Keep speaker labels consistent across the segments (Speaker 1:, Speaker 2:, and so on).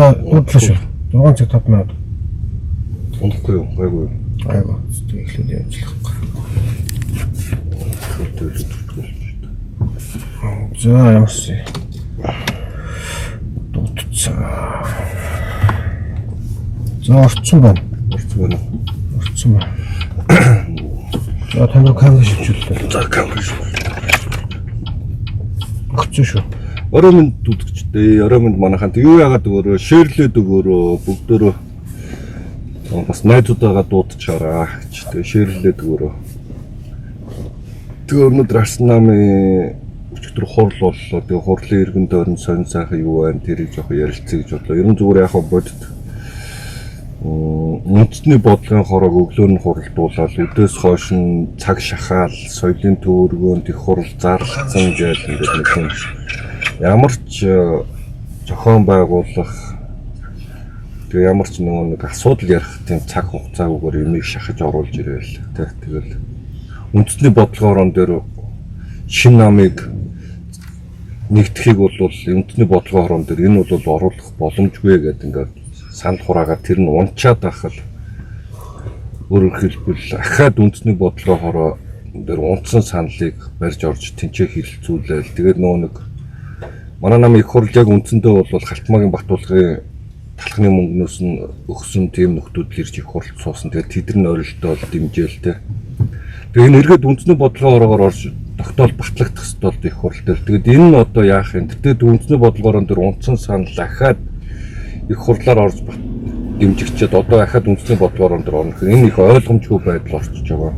Speaker 1: За уудлаа шүү. 6 цаг 5 минут.
Speaker 2: Унахгүй юу? Гайгүй.
Speaker 1: Айгу. Эхлээд явуулах. За ямарсан. Дутцсан. За орцсон байна. Орцсон байна. За тань камер шивжүүлээ.
Speaker 2: За камер шивжүүлээ.
Speaker 1: Өгцөн шүү.
Speaker 2: Орой минь дутгчтэй. Орой минь манайхан юу яагаад өгөөрөө шеэрлээд өгөөрөө бүгдөө бас найзуудаагаа дуудчихараа гэж тэгээ шеэрлээд өгөөрөө. Тэгээ өнөөдөр Арсенамын өчигдөр хурал боллоо. Тэгээ хурлын иргэн дөрн сонь сайхан юу байна тэрийг жоох ярилцъя гэж бодлоо. Ер нь зүгээр яг бодит үндэсний бодлогын хороог өглөө нь хуралдуулаад өдөөс хойш нь цаг шахаал соёлын төвөргөөнд их хурал зарлагдсан гэж ингээд нэг юм ямар ч зохион байгуулах тэгээ ямар ч нэг асуудал ярих тийм цаг хугацаагүйгээр юмыг шахаж оруулж ирээл тэгэл үндэсний бодлогын дээр шин намыг нэгтгэхийг бол үндэсний бодлогын хорон дээр энэ бол оруулах боломжгүй гэдэг ингээд санал хураагаар тэр нь унчаад байхад өөрөөр хэлбэл ахаад үндэсний бодлогын хороо дээр унтсан саналыг барьж орж тэнцээ хилцүүлээл тэгээд нөгөө нэг манай намын их хурл яг үндсэндээ бол Халтмаагийн Батуулгын талхны мөнгнөөс нь өгсөн тийм нөхдүүд ирж их хурл суусан. Тэгээд тэдний орилтоо дэмжээлтэй. Тэгээд энэ эргээд үндэсний бодлогын ороогоор орж тогтоол батлагдах ёстой их хурл дээр. Тэгээд энэ нь одоо яах юм? Тэгээд үндэсний бодлогоор дээр унтсан санал ахаад их хурлаар орж дэмжигчээд одоо ахаад үндэсний бодлогоор дээр орно. Энэ их ойлгомжгүй байдал орчиж байгаа.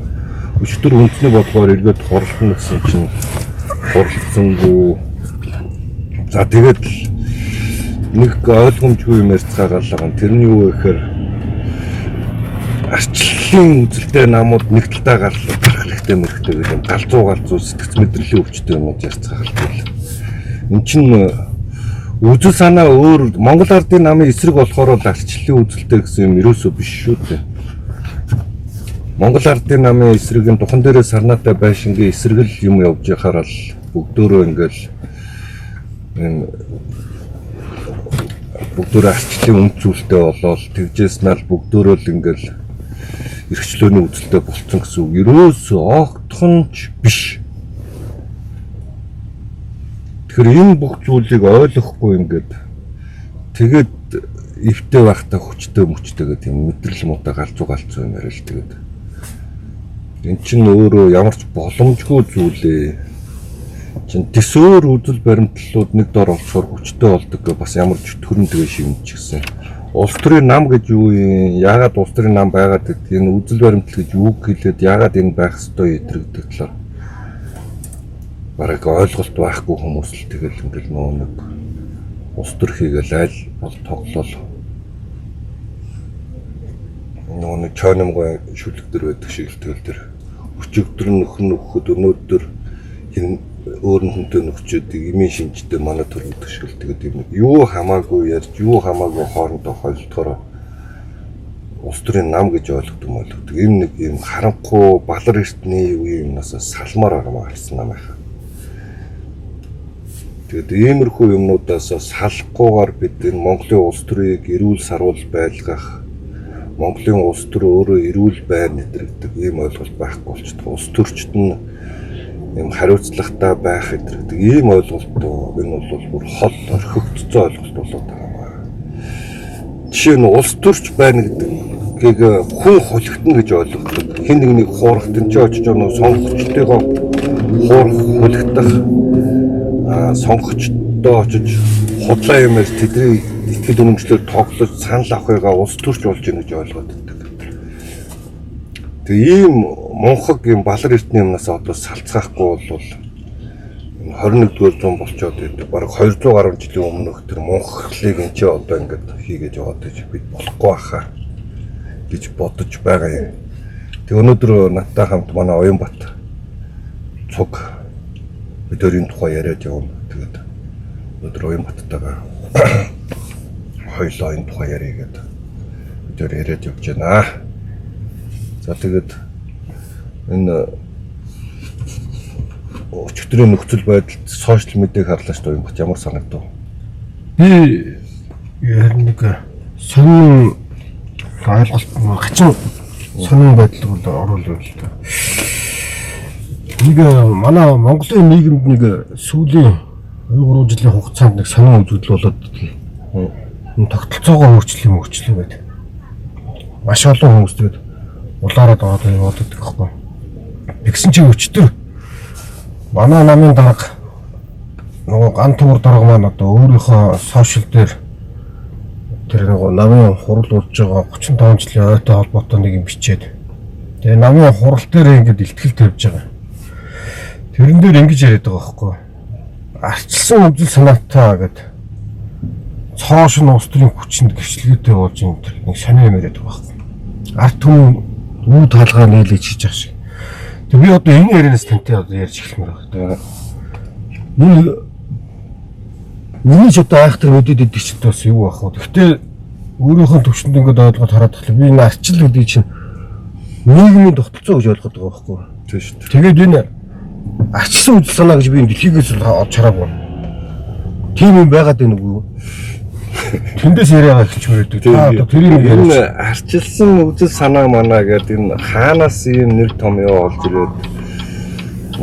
Speaker 2: Өчтөр үндэсний бодлогоор эргээд хурлна гэсэн чинь хурлцсангүй. За тэгээд нэг ойлгомжгүй юм ярьцгаагаал байгаа. Тэр нь юу вэ гэхээр арчлалын үзэлтэй намууд нэг талдаа гарах хэрэгтэй мөрхтэй гэх юм галзуу сэтгц мэдрэлийн өвчтэй юмуд ярьцгаагаал. Энд чинь үзэл санаа өөр Монгол ардын намын эсрэг болохоор л арчлалын үзэлтэй гэсэн юм ерөөсөө биш шүү дээ. Монгол ардын намын эсрэг нь духан дээрээ сарнаатай байшингийн эсрэгэл юм явж яхаар л бүгдөө ингээл энэ бүгдөө арчлалын үнд зүйлтэй болоод тэгжээснээр бүгдөө л ингээл эрхчлөөний үзэлтэй болцсон гэсэн үг. Ерөөсөө огтхонч биш. Тэгэхээр энэ бүх зүйлийг ойлгохгүй ингээд тэгээд эвтэй байхдаа хүчтэй мөчтэй гэдэг юм мэдрэл муутай галзуу юм яриа л тэгээд эн чинь өөрөө ямар ч боломжгүй зүйлээ чин төсөөр үзэл баримтлалууд нэг дор олцохоор хүчтэй болдог бас ямар ч төрөн тэгээ шивнчихсэн. Улс төрийн нам гэж юу юм? Яагаад улс төрийн нам байгаад гэдэг энэ үзэл баримтлал гэж юу хэлээд яагаад энэ байх ёстой гэдэг талаар бараг ойлголт байхгүй хүмүүс л тэгэл ингээл нэг улс төр хийгээл айл бол тоглол нэг чойномгой шүлэг төр байдаг шиг л тэгэл тэр өчигдөр нөхөхөд өнөөдөр энэ өөр хүнтэй нөхчүүдийг имийн шинжтэй манай төрөлдөг шиг л тэгээд юм юу хамаагүй ярьж юу хамаагүй хоорондоо хойлдохоор улс төрийн нам гэж ойлгодог. Энэ нэг юм харанхуй балар эртний үеийн юмнаас салмаар байгаа гэсэн нам байхаа. Тэгээд иймэрхүү юмнуудаас салахгүйгээр бид энэ Монголын улс төрийг эрүүл сарвал байлгах, Монголын улс төр өөрөө эрүүл байна гэдэг ийм ойлголт байхгүй болчихдог. Улс төрчд нь юм хариуцлагатай байх гэдэг ийм ойлголт энэ бол бүр хол орхигдсон ойлголт болоод байгаа юм. Жишээ нь улс төрч байна гэдгийг хүн хулигдана гэж ойлгодог. Хэн нэгнийг хуурах тэнцээ очиж оноо сонгогчдойгоо хуурах хулигдах сонгогчдоо очиж худлаа юмэр тэдний итгэл үнэмшлэр тоглож санал авахыгаа улс төрч болж гэнэ гэж ойлгоод байдаг. Тэгээ ийм мунхаг юм балар эртний юмнаас одоо салцгаахгүй бол 21-р зуун болчоод байдаг. Бараг 200 гаруй жилийн өмнөх тэр мунхаглыг энэ ч одоо ингээд хийгээд яваад байж бид болохгүй байхаа гэж бодож байгаа юм. Тэг өнөөдөр надтай хамт манай Оюнбат цуг бидний тухай яриад явна. Тэгээд өнөөдөр Оюнбаттайгаа хоёулаа энэ тухай ярих гэдэг бид яриад явж байна. За тэгээд энэ өчигдрийн нөхцөл байдалд сошиал медиаг харлаа шүү дээ ямар санагдав?
Speaker 1: Би Ярин нэг сонин ойлголт хачин сонин байдал бол оруулах л та. Нэг манай Монголын нийгэмд нэг сүүлийн 2-3 жилийн хугацаанд нэг сонин үзэгдэл болоод энэ тогтолцоогоо өөрчлөлөө байдаг. Маш олон хүмүүс тэгээд улаараад ороод яваад байдаг байхгүй. Тэгсэн чинь өчтөр манай намын дарга нөгөө ган тугар дарга маань одоо өөрийнхөө сошиал дээр тэр нөгөө намын хурал урж байгаа 35 жилийн ойтой холбоотой нэг юм бичээд тэгээ намын хурал дээр ингээд илтгэл тавьж байгаа. Тэрэн дээр ингэж яриад байгаа байхгүй. Арчилсан үзэл санаатай гэдэг цоош нь улс төрийн хүчинд гэрчлэгээтэй болж юм тэр нэг сонио юм яриад байгаа байхгүй. Арт түмэн үу талгаа нийлэж хийж байгаа шиг. Тэг би одоо энэ ярианаас тантай одоо ярьж эхлэмээр байна. Энэ миний ч одоо айхтар мэдээд идэг чинь бас юу байх вэ? Гэхдээ өөрийнхөө төвшөнд ингээд ойлгоод хараад тахлаа би энэ арчил гэдэг чинь нийгмийн тогтолцоо гэж ойлгоод байгаа байхгүй.
Speaker 2: Тийм шүү дээ.
Speaker 1: Тэгээд энэ арчилсан үзэл санаа гэж би энэ дэлхийгээс олж хараагүй. Тийм юм байгаад байна уу? Тэндээс яриагаа эхэлчихмээр байдаг. Та одоо тэрийг
Speaker 2: энэ арчилсан үзэл санаа манаа гэдэг энэ хаанаас ийм нэр томьёо олж ирээд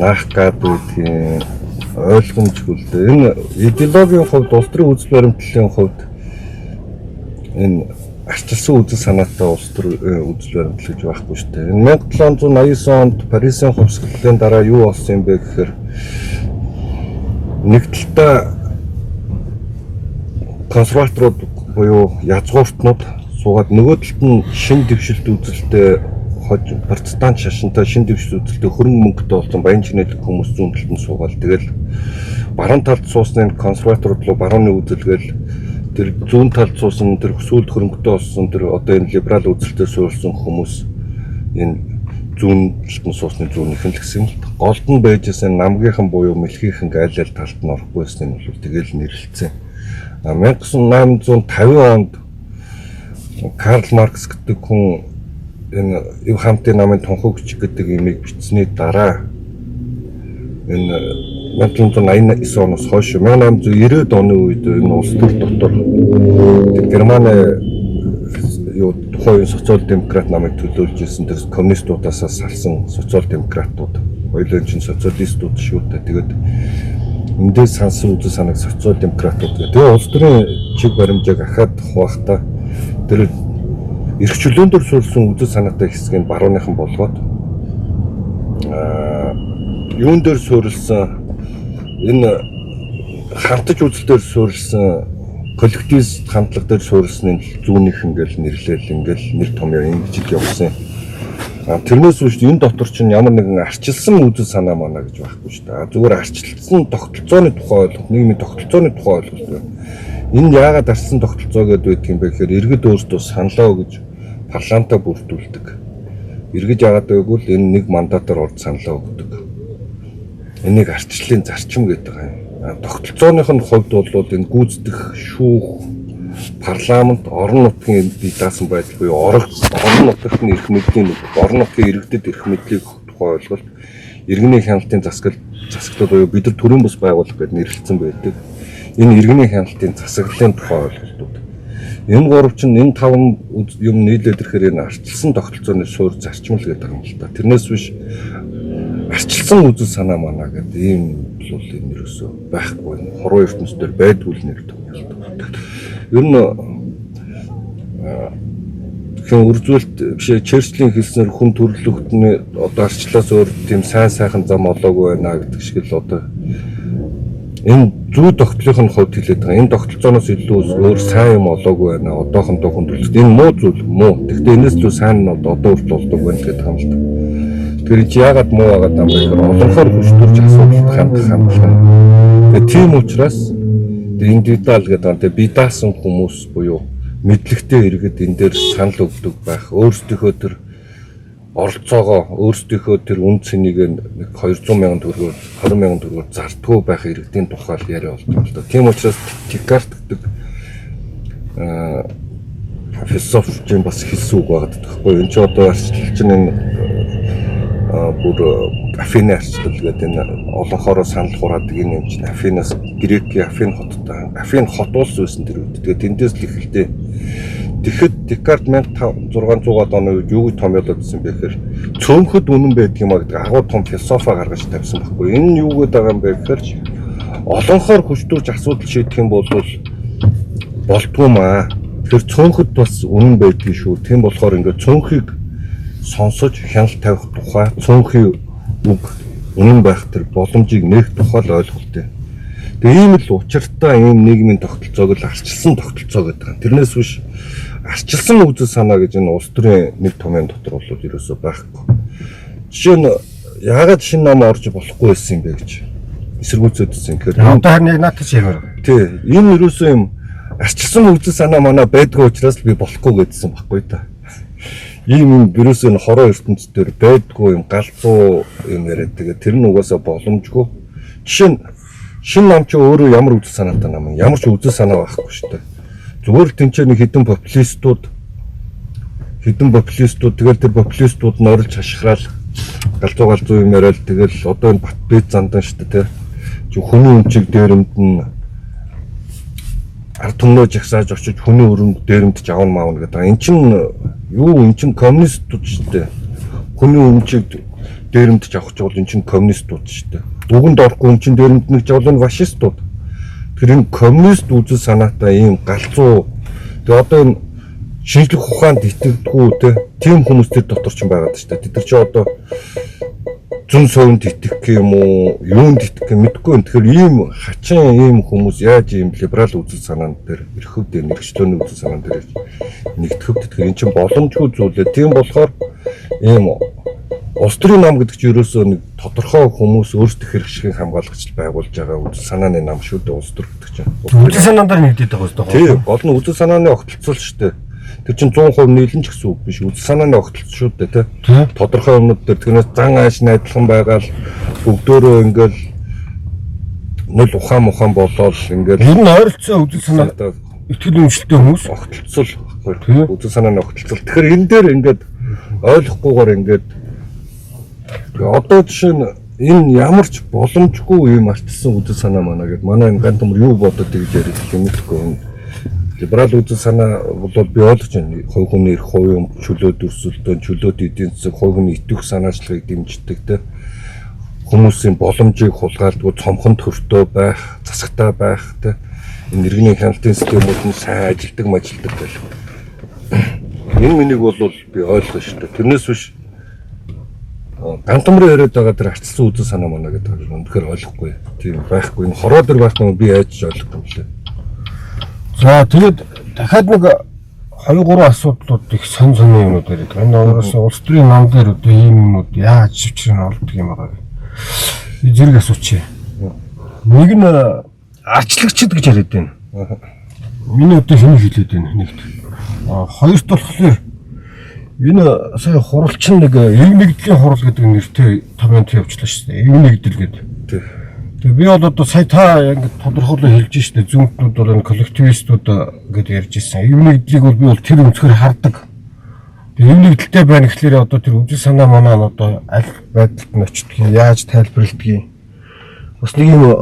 Speaker 2: наах гад байдгийг ойлгомжгүй л дээ. Энэ идеологийн хувьд улс төрийн үзэл баримтлалын хувьд энэ арчилсан үзэл санаатай улс төрийн үзэл баримтлал гэж байхгүй шүү дээ. Энэ 1789 онд Парисын хувьсгалын дараа юу болсон юм бэ гэхээр нэг талдаа консерваторууд буюу язгууртнууд суугаад нөгөө талд нь шин дэвшилт үзэлтэй протестант шашинтай шин дэвшилт үзэлтэй хөрөнгө мөнгөтэй болсон баян чинэлэг хүмүүс зүүн талд нь суугаад тэгэл баруун талд суусны консерваторууд руу барууны үзэлгээл тэр зүүн талд суусан тэр сүүлд хөрөнгөтэй болсон тэр одоо энэ либерал үзэлтэй суурилсан хүмүүс энэ зүүн талд нь суусны зүүнийхэн л гэсэн л голд нь байжсэн намгийнхан буюу мэлхийнхэн айл талд нь орохгүй байсан нь бол тэгэл нэрлэлцэн. 1850 онд Карл Маркс гэдэг хүн энэ Ив хамтын намын тунхагч гэдэг имийг бичсэний дараа энэ 1989 оноос хойш 1890 оны үед энэ улс төр дотор Германы юу тухайн социал демократ намыг төлөөлж ирсэн тэр коммунистуудаас салсан социал демократууд хоёулын чинь социалистууд шүү дээ. Тэгээд эндээс сансан үзэл санааг социал демократууд гэх. Тэгээ улс төрийн чиг баримжааг ахаад хуваахта тэр эрх чөлөөнд дөр суурилсан үзэл санаатай хэсгийг барууныхан болгоод юун дээр суурилсан энэ хамтаж үзэлээр суурилсан коллективист хамтлаг дээр суурилсан зүүнийх ингээл нэрлээл ингээл нэр томьёо ингэж явсан. Тэрнээс үүш энэ дотор чинь ямар нэгэн арчилсан үзэл санаа манаа гэж байхгүй шүү дээ. Зүгээр арчилсан тогтолцооны тухай ойлголт, нийгмийн тогтолцооны тухай ойлголт. Энэ яагаад арчилсан тогтолцоо гэдэг байдаг юм бэ гэхээр иргэд өөрсдөө саналаа өгж парламентаа бүрдүүлдэг. Иргэд яагаад гэвэл энэ нэг мандатаар орж саналаа өгдөг. Энийг арчлалын зарчим гэдэг юм. Тогтолцооных нь хувьд бол энэ гүйцэтгэх шүүх парламент орон нутгийн бие даасан байдал буюу орон нутгийн эрх мэдлийн орон нутгийн иргэдэд эрх мэдлийг тухай ойлголт иргэний хяналтын засаглал буюу бид нар төрийн бус байгуулах гэж нэрлэлсэн байдаг. Энэ иргэний хяналтын засаглалын тухай ойлголтууд. Энэ гурав чинь энэ таван юм нийлээд ирэхээр энэ арчилсан тогтолцооны суурь зарчим л гэдэг юм л та. Тэрнээс биш арчилсан үзэл санаа манаа гэдэг ийм бол энэ юусоо байхгүй. Хорвоо ертөнцийн байдгүй л нэр томьёолт. Ер нь хэн үржүүлэлт биш Черчиллийн хэлснээр хүн төрлөختний одоо арчлаас өөр тийм сайхан зам олоогүй байна гэдэг шиг л одоо энэ зүй тогтолцооны хувьд хэлээд байгаа. Энэ тогтолцооноос илүү өөр сайн юм олоогүй байна. Одоохондоо хүн төрлөخت энэ муу зүйл муу. Гэхдээ энэс илүү сайн нь одоо үрд болдог байна гэдэг юм л та. Тэр чи яагаад муу байгаад юм бэ гэхээр олонхоор хүчтөрж асуудал хандах юм байна. Тэгээ тийм учраас индивидуал гэдэг нь бие даасан хүмүүс буюу мэдлэгтэй иргэд энэ дээр санал өгдөг байх. Өөрсдийнхөө тэр оролцоогоо өөрсдийнхөө тэр үн цэнийг 200,000 төгрөгөөр 20,000 төгрөгөөр зардгүй байх иргэдийн тухай яриа болдог л доо. Тийм учраас Декарт гэдэг философч бас хэлсэн үг байгаа гэхгүй. Энд чи одоо арчилж энэ бүр Афины арчлал гэдэг энэ олонхороо санал хураадаг энэ юм чинь Афинаас Грекийн Афин хоттой. Афин хот улс байсан тэр үед. Тэгээд тэндээс л эхэлдэ. Тэгэхэд Декарт 1600-аад оны үед юу гэж томьёолодсон бэ гэхээр цөөнхөд үнэн байдаг юм а гэдэг агуу том философи гаргаж тавьсан байхгүй. Энэ юу гэдэг байгаа юм бэ гэхээр олонхоор хүчтүүрч асуудал шийдэх юм бол болтгүй маа. Тэр цөөнхөд бас үнэн байдгийг шүү. Тийм болохоор ингээд цөөнхийг сонсож хяналт тавих тухай цөөнхийн үг үнэн байх тэр боломжийг нээх тухай л ойлголттой. Тэгээ ийм л учиртай ийм нийгмийн тогтолцоог л арчилсан тогтолцоо гэдэг. Тэрнээс биш арчилсан үзэл санаа гэж энэ улс төрийн нэг томьёон дотор бол ерөөсөө байхгүй. Жишээ нь яагаад шинэ ном орж болохгүй байсан юм бэ гэж эсэргүүцэдсэн. Тэгэхээр
Speaker 1: одоо харин яг наадах юм байна.
Speaker 2: Тий, энэ ерөөсөө юм арчилсан үзэл санаа манай байдгүй учраас би болохгүй гэдсэн байхгүй та. Ийм ерөөсөө энэ хороо ертөнцийн дээр байдгүй юм галзуу юм яриад тэгээ тэр нь угаасаа боломжгүй. Жишээ нь шинэ ном чи өөрөө ямар үзэл санаатай ном ямар ч үзэл санаа байхгүй шүү дээ. Зүгээр л тэнцээ нэг хэдэн популистууд тэгэл тэр популистууд нь орилж хашхраал галзуу юм яриад тэгэл одоо энэ бат бэд зандан шүү дээ тий. Хүний өмчиг дээрэмд нь ард түмнөө жагсааж очиж хүний өрөнд дээрэмдж авна маавна гэдэг. Эн чин коммунистууд шүү дээ. Хүний өмчиг дээрэмдж авах ч бол эн чин коммунистууд шүү дээ. Үгэнд орохгүй юм чин дээрэмднэг ч бол энэ фашистууд. Тэр энэ коммунист үзэл санаатай ийм галзуу. Тэгээ одоо энэ шинжлэх ухаанд итгэдэггүй тийм хүмүүс тэр дотор ч байгаад шүү дээ. Тэд чи одоо зүүн совинд итгэх юм уу, юунд итгэх юм мэдэхгүй юм. Тэгэхээр ийм хачин ийм хүмүүс яаж ийм либерал үзэл санаанд дээр эрхэв дээр мэрэгчлөөний үзэл санаанд дээр нэгтгэв. Тэгэхээр эн чинь боломжгүй зүйлээ. Тийм болохоор ийм улс төрийн нам гэдэг чинь ерөөсөө нэг тодорхой хүмүүс өөрсдөө хэрэгшгийн хамгаалагчд байгуулж байгаа үзэл санааны нам шүү дээ улс төр гэдэг чинь.
Speaker 1: Үзэл санаандаар нэгдээд байгаа шүү дээ.
Speaker 2: Тийм, гол нь үзэл санааны огтлцол шүү дээ. Тэр чинь 100% нийлэн ч гэсэн үг биш. Үзэл санааны огтлцол шүү дээ, тий. Тодорхой юмнууд дээр тэрнээс зан ааш найдлан байгаа л бүгдөө ингээл нөл ухаан болоод ингээл
Speaker 1: ер нь ойролцоо үзэл санаа итгэл үнэмшилтэй хүмүүс
Speaker 2: огтлцол байхгүй. Үзэл санааны огтлцол. Тэгэхээр энэ дээр ингээд ойлгохгүйгээр ингээд одоо жишээ нь энэ ямар ч боломжгүй юм артсан үзэл санаа мана гэдэг. Манай энэ ганц төмөр юу бодоод гэж яриад юм мэдэхгүй. Либерал үзэл санаа бол би ойлгож байна. Хувь хүний эрх, хувийн чөлөөт өрсөлдөөн, чөлөөт эдийн засаг, хувь хүний итгэх санаачлагыг дэмждэг те. Хүмүүсийн боломжийг хулгайлдгүй цомхон төртөө байх, засагтай байх те. Энэ иргэний хяналтын системүүд нь сайн ажилдаг гэх. Энэ мэнийг бол би ойлгож шүү дээ. Тэрнээс биш гантамрын яриад байгаа тэр арчилсан үзэл санаа мана гэдэг нь үнэхээр ойлгохгүй. Тийм байхгүй. Энэ хороо дээр байхгүй би яаж ойлгохгүй юм лээ.
Speaker 1: За тэгээд дахиад нэг 2-3 асуудлууд их сонь юмнууд яриад. Энэ өөрөөс улс төрийн нам дээр одоо ийм юмнууд яаж шивчрэн олддог юм байгаа. Зэрэг асуучих. Нэг нь арчлагчд гэж яриад байна. Миний одоо хэнийг хэлээд байна нэгт. Хоёрт болохоор энэ сая хуралчин нэг эв нэгдлийн хурал гэдэг нэртэй томьёонт явуулчихлаа шүү дээ. Эв нэгдэл гэдэг. Тэгээ би бол одоо сая та ингэ тодорхойлоо хэлж штэ зүүнтнүүд бол энэ коллективистүүд гэдэг ярьж ирсэн. Эв нэгдлийг бол би бол тэр өнцгөр хардаг. Тэгээ эв нэгдэлтэй байна гэхлээр одоо тэр үзэл санаа манаа одоо аль байдалд нь очдгийг яаж тайлбарладгийг бас нэг юм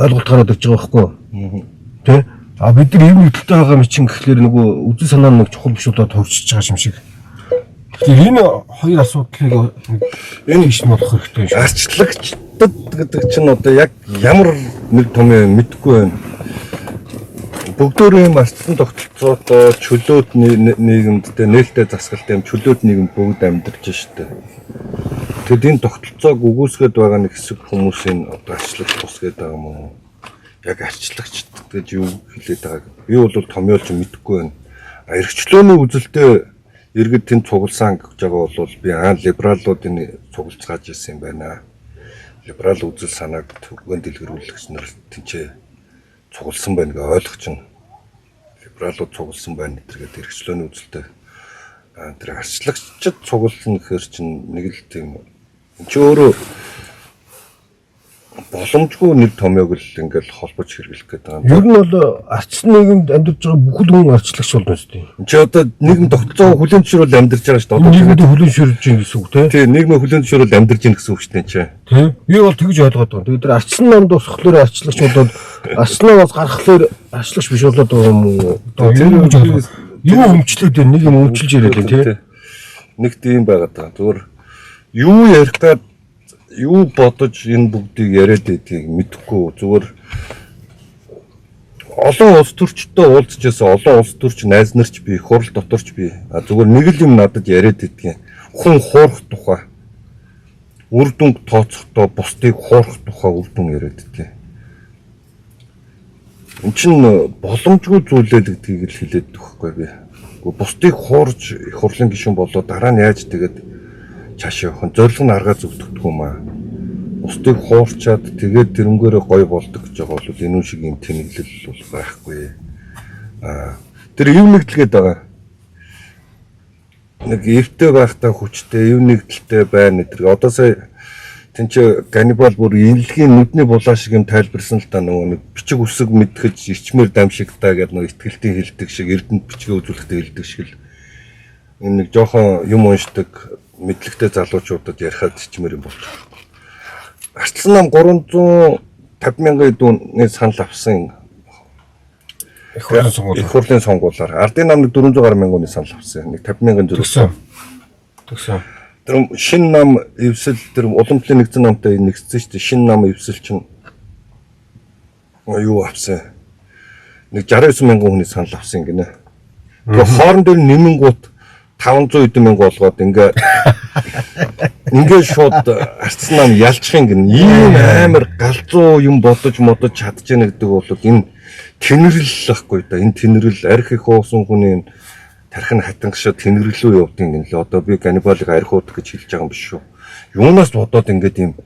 Speaker 1: ойлголт гараад ирж байгаа байхгүй юу? Тэ? А бид нар эв нэгдэлтэй байгаа юм чинь гэхлээр нөгөө үзэл санаа нэг чухал биш удаа төвчж байгаа юм шиг. Тэгэхээр энэ хоёр асуудлыг энэ иш нь болох хэрэгтэй шүү.
Speaker 2: Арчлагчдад гэдэг чинь одоо яг ямар нэг том юм мэдэхгүй байна. Бүгдөө юм арчсан тогтолцоотой чөлөөт нийгэмдээ нээлттэй засгалтай юм чөлөөт нийгэм бүгд амьдарч штэ. Тэгэд энэ тогтолцоог үгүйсгээд байгаа нэг хэсэг хүмүүсийн одоо арчлагч тусгээд байгаа юм уу? Яг арчлагчд гэж юу хэлээд байгааг би бол томьёолж мэдэхгүй байна. Эрхчлөөний үзэлтэй иргэд тэнд цугласан гэж байгаа бол би либералуудын цуглацгааж ирсэн юм байна. Либерал үзэл санааг төвгөн дэлгэрүүлэгч нар тэнцээ цугласан байна гэж ойлгож байна. Либералууд цугласан байна гэдэргээд эрхчлөөний үзэлтэй тэр арчлагчид цугласан гэхэр чинь нэг л тийм чи өөрөө боломжгүй нэг томьёог л ингээл холбож хэрэглэх гэдэг юм.
Speaker 1: Ер нь бол арчсан нийгэмд амьдарч байгаа бүхэл хүн арчлагч болно шүү дээ.
Speaker 2: Чи одоо нийгэм тогтцоо хүлэн зөвшөөрөл амьдарч байгаа шүү дээ. Одоо
Speaker 1: нийгэмд хүлэн зөвшөөрж байгаа гэсэн үг тийм.
Speaker 2: тий нийгмээ хүлэн зөвшөөрөл амьдарч байгаа гэсэн үг шүү дээ чи.
Speaker 1: Тийм. Би бол тэгж ойлгоод байгаа. Тэгээд арчсан намд усхлоор арчлагч болоод арчснаас гарахлаар арчлагч биш болоод байгаа юм уу? Одоо юу өмчлөөд байна? Нэг юм өмчилж яриад байна тийм.
Speaker 2: Нэг тийм байгаад байгаа. Зүгээр юу ярих гээд юу бодож энэ бүгдийг яриад байдгийг мэдэхгүй зүгээр олон улс төрчтэй уулзчихсан олон улс төрч найз нарч би хурал доторч би зүгээр нэг л юм надад яриад байдгийн хүн хуурах тухай үр дүнг тооцохдоо бусдыг хуурах тухай үр дүн яриад байдгийн эн чин боломжгүй зүйлээ л гэдгийг л хэлээд өгөхгүй би бусдыг хуурж их хурлын гишүүн болоо дараа нь яаж тэгээд цаашаа явах зорилго нь аргаа зөвтгдөг юм аа. Бусдыг хуурчаад тэгээд тэрнгээрээ гой болдог гэж байгаа бол энэ шиг юм тэнэглэл бол байхгүй. Тэр юм нэгдэлгээд байгаа. Нэг эвтэй байхдаа хүчтэй, юм нэгдэлтэй байна гэдэг. Одоо сая тэнцээ Ганнибал бүр инлэгийн нүдний булаа шиг юм тайлбарсан л та нөгөө нэг бичиг үсэг мэдхэж ирчмээр дамшигтаа гэдэг нөгөө ихтгэлтийн хэлдэг шиг эрдэнэт бичгээ үзүүлэхдээ хэлдэг шиг л энэ нэг жоохон юм уншдаг мэдлэгтэй залуучуудад ярихад чимээр юм болж байна. Арчсан нам 350,000 дүүний санал авсан их хурлын сонгуулиар ардын намд 400 гаруй мянганы санал авсан. Нэг 50,000
Speaker 1: төгсөн.
Speaker 2: Тэр шинэ нам эвсэл тэр уламжлалын нэгдсэн намтай нэгдсэн шүү дээ. Шинэ нам эвсэл чинь юу авсан? Нэг 69,000 хүний санал авсан гинэ. Тэр хоорон дээр нэмэнгуут 500 хэдэн мянга болгоод ингээ шууд арцсан нам ялчих юм гин ийм амар галзуу юм бодож чадж яана гэдэг бол энэ тэнэрлэл байхгүй да энэ тэнэрл арх их уусан хүний тархин хатангашаа тэнэрлэлөө явдгийн гин л одоо би Ганнибалыг арх уудах гэж хэлж байгаа юм биш шүү юунаас бодоод ингээд ийм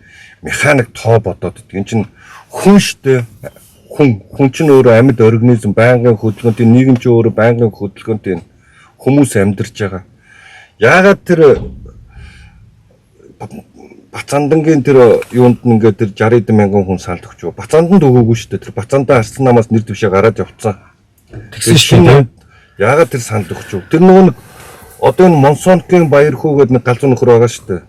Speaker 2: механик тоо бодоод гэдэг энэ чинь хүн штэ хүн чинь өөрөө амьд организм байнгын хөдөлгөөнтэй нийгэм чинь өөрөө байнгын хөдөлгөөнтэй хүмүүс амьдарч байгаа. Яагаад тэр Бацандангийн тэр юунд ингээд тэр 60,000 хүн санал өгч байгаа. Бацанданд өгөөгүй шүү дээ. Тэр Бацандаа арцсан намаас нэр дэвшээ гараад явцсан.
Speaker 1: Тэгсэн шүү дээ.
Speaker 2: Яагаад тэр санал өгч вэ? Тэр нөгөө нэг одоо энэ Монсонкийн баяр хүү гэдэг нэг галзуу нөхөр байгаа шүү дээ.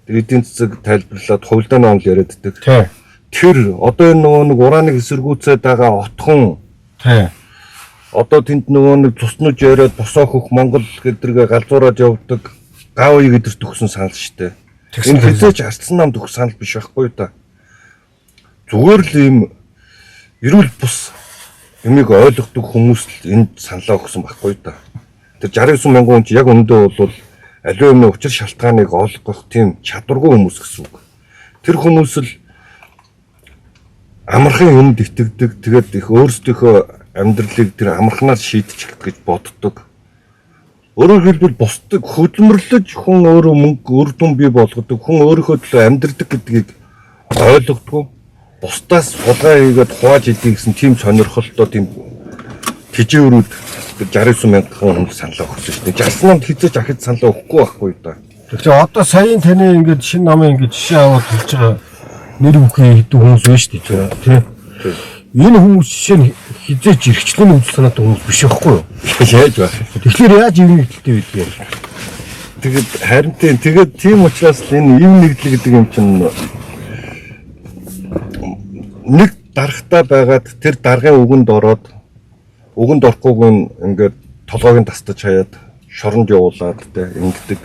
Speaker 2: Тэр эдийн засаг тайлбарлаад хувилдааны онл яриад байдаг. Тэр одоо энэ нөгөө нэг урааныг эсэргүүцээд байгаа отхон. Одоо тэнд нөгөө нэг цуснаж яриад босоо хөх Монгол гэдэргээ галзуураад явдаг гавь гэдэрт өгсөн санал шүү дээ. Энэ хэзээ ч арцсан намд өгөх санал биш байхгүй да. Зүгээр л ийм эрүүл бус юмыг ойлгодог хүмүүс л энд саналаа өгсөн байхгүй да. Тэр 69,000 хүн чи яг өндөө бол аливаа юмны учир шалтгааныг олгох тийм чадваргүй хүмүүс гэсэн үг. Тэр хүмүүс л амархан юмд итгэдэг тэгээд их өөрсдийнхөө амьдралыг тэр амархнаар шийдчих гэж боддог. Өөрөөр хэлбэл бусдыг хөдөлмөрлөж хүн өөрөө мөнгө үр дүн бий болгодог, хүн өөрийнхөө төлөө амьдрдаг гэдгийг ойлгодгүй. Бусдаас сулгаа хийгээд хувааж идэв гэсэн тийм сонирхолтой тийм тэжэврүүд 69,000 хүн саналаа өгсөн шүү дээ. 60,000 хэзээ ч ахиж саналаа өгөхгүй байхгүй да.
Speaker 1: Тэгэхээр одоо саяын таны ингээд шинэ намын ингээд жишээ аваад хэлж байгаа нэр бүхэн хэдэн хүмүүс байна шүү дээ тий. Энэ хүмүүс жишээ нь хизээч эрхчлэн үзэл санаатай хүмүүс биш байхгүй юу?
Speaker 2: Яаж байх.
Speaker 1: Тэгэхээр яаж ийм нэгдэлтэй байдгийг.
Speaker 2: Тэгээд харин тэгээд тийм учраас энэ ийм нэгдэл гэдэг юм чинь нэг дарахтаа байгаад тэр даргын үгэнд ороод үгэнд орохгүйг ингээд толгойг нь тастаж хаяад шоронд явуулаад ингэдэг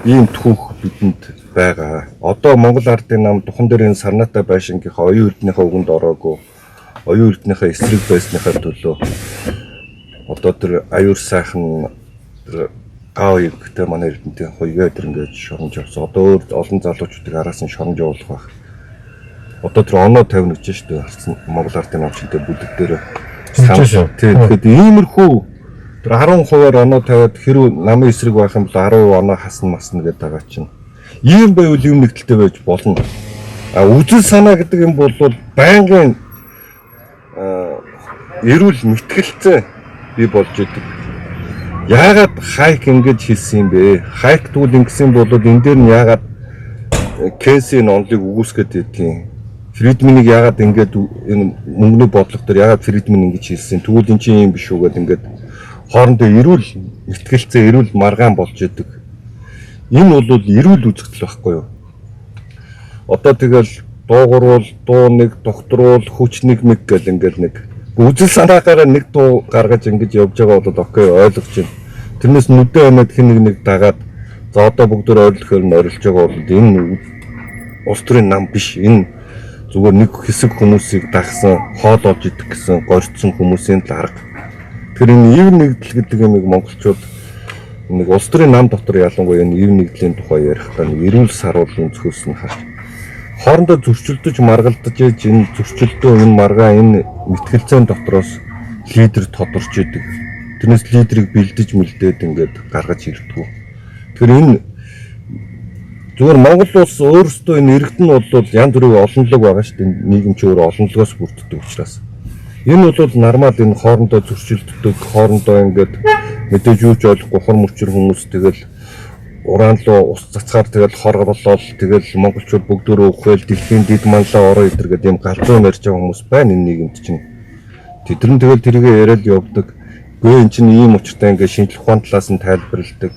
Speaker 2: ийм түүх бидэнд байгаа. Одоо Монгол ардын нам духан дээр энэ Сарнаатай байшингийнхаа оюун эрдэнийхээ үгэнд ороогүй. Оюун эрдэнийхээ эсрэг байсныхаа төлөө одоо тэр аюур сайхан тэр гавь гэдэг манай эрдэнтийн хоёроо тэр ингээд шоронд явсан. Одоо өөр олон залуучуудыг араас нь шоронд явуулах байх. Одоо тэр оноо 50 гэж шүү дээ. Монгол ардын намчтай бүдэг дээр тэгээд иймэрхүү тэр 10% оноо тавиад хэрүү намын эсрэг байх юм бол 10% оноо хасна масна гэдэг байгаа чинь. Ийм байвал юм нэгдэлтэй байж болно. Үзэл санаа гэдэг юм бол байнгын эрүүл мэтгэлцээ би болж идэг. Яагаад хайк ингэж хэлсэн юм бэ? Хайк тэгвэл ингэсэн бол энэ дээр нь яагаад Кенсийн онлыг үгүйсгээд байдгийг Фридманийг яагаад ингэж энэ мөнгөний бодлого дээр яагаад Фридман ингэж хэлсэн тэгвэл эн чинь юм биш үү гэдэг ингээд хоорондоо эрүүл ихтгэлцээ эрүүл маргаан болж идэг. Энэ бол эрүүл үзэгдэл байхгүй юу? Одоо тэгэл дуугаруул, дуу нэг, докторуул, хүч нэг гэл ингээд нэг үзэл санаагаараа нэг дуу гаргаж ингэж явж байгаа бол окей ойлгож байна. Тэрнээс нүдэн амиад хэн нэг дагаад за одоо бүгдөө ойлгохоор нь орилж байгаа бол энэ улс төрийн нам биш. Энэ зүгээр нэг хэсэг хүмүүсийг дагсан, хоол олж идэх гэсэн горьцсон хүмүүсийн л арга. Тэр энэ ив нэгдэл гэдэг юм монголчууд нэг улс төрийн нам дотор ялангуяа энэ ив нэгдлийн тухай ярихдаа нэг эрүүл саруулын зөвхөөс нь харж хоорондоо зөрчилдөж маргалдаж ээж энэ зөрчилдөө энэ маргаа энэ мэтгэлцэн дотроос лидер тодорч идэг. Тэрнээс лидерийг бэлдэж мэлдээд ингээд гаргаж ирдэг. Тэгэхээр энэ зүгээр Монгол улс өөрөөсөө энэ иргэдэн бол янз бүрийн олонлог байгаа шүү дээ. Нийгэм ч өөр олонлогоос бүрддэг учраас. Энэ бол нормал энэ хоорондоо зөрчилддөг, хоорондоо ингээд мэдээж юуч ойлгохгүй хор мөчр хүмүүс тэгэл уран руу ус цацгаар тэгэл хорголол тэгэл монголчууд бүгдөө өөхөл дэлхийн дид манлаа ороо идэр гэдэг юм галзуу ярьж байгаа хүмүүс байна энэ нийгэмд чинь. Тэдэрн тэгэл тэрийгэ яриад явдаг. Гээ эн чинь ийм учиртай ингээд шинжлэх ухааны талаас нь тайлбарладаг.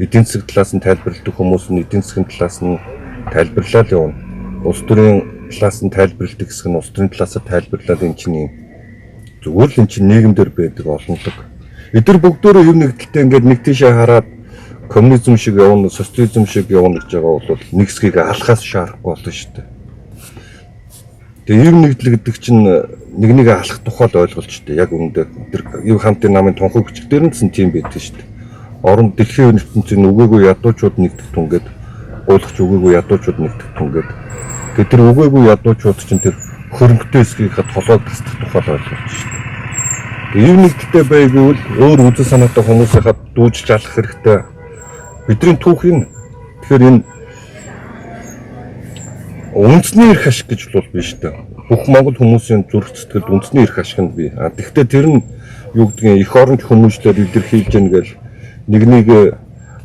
Speaker 2: Эдийн засгийн талаас нь тайлбарладаг хүмүүс нь эдийн засгийн талаас нь тайлбарлаад явна. Улс төрийн талаас нь тайлбарладаг хэсэг нь улс төрийн талаас нь тайлбарлаад эн чинь юм. Зүгээр л эн чинь нийгэмдэр байдаг олонлог. Эдгээр бүгдөө юм нэгдэлтэй ингээд нэг тийшээ хараад коммунизм шиг явна, социализм шиг явна гэж байгаа бол нэг хэсгийг алхахаас шаарахгүй болно шүү дээ. Тэгээ юм нэгдэл гэдэг чинь нэг нэг алхах тухай л ойлголт шүү дээ. Яг үүндээ тэр юу хамтын намын тунхаг хүч дээр нь тийм байдаг шүү дээ. Орон дэлхийн ертөнцийн үгээгүй ядуучууд нэгдэх түнгээд гуйлагч үгээгүй ядуучууд нэгдэх түнгээд тэгээд тэр үгээгүй ядуучууд чинь тэр хөрөнгөтэй хэсгийнхаа толгойд тасдах тухай л ойлголт шүү дээ. Тэгээ юм нэгдэлтэй байггүй л өөр үзэл санаатай хүмүүсийнхаа дүүжиж алах хэрэгтэй. Бидний түүх энэ тэгэхээр энэ үндэсний эрх ашиг гэж бол биш дээ. Бүх монгол хүмүүсийн зүрх сэтгэлд үндэсний эрх ашиг нь бий. Тэгэхдээ тэр нь юу гэдгийг их оронч хүмүүжлээр илэрхийлж гэнэ гэл нэг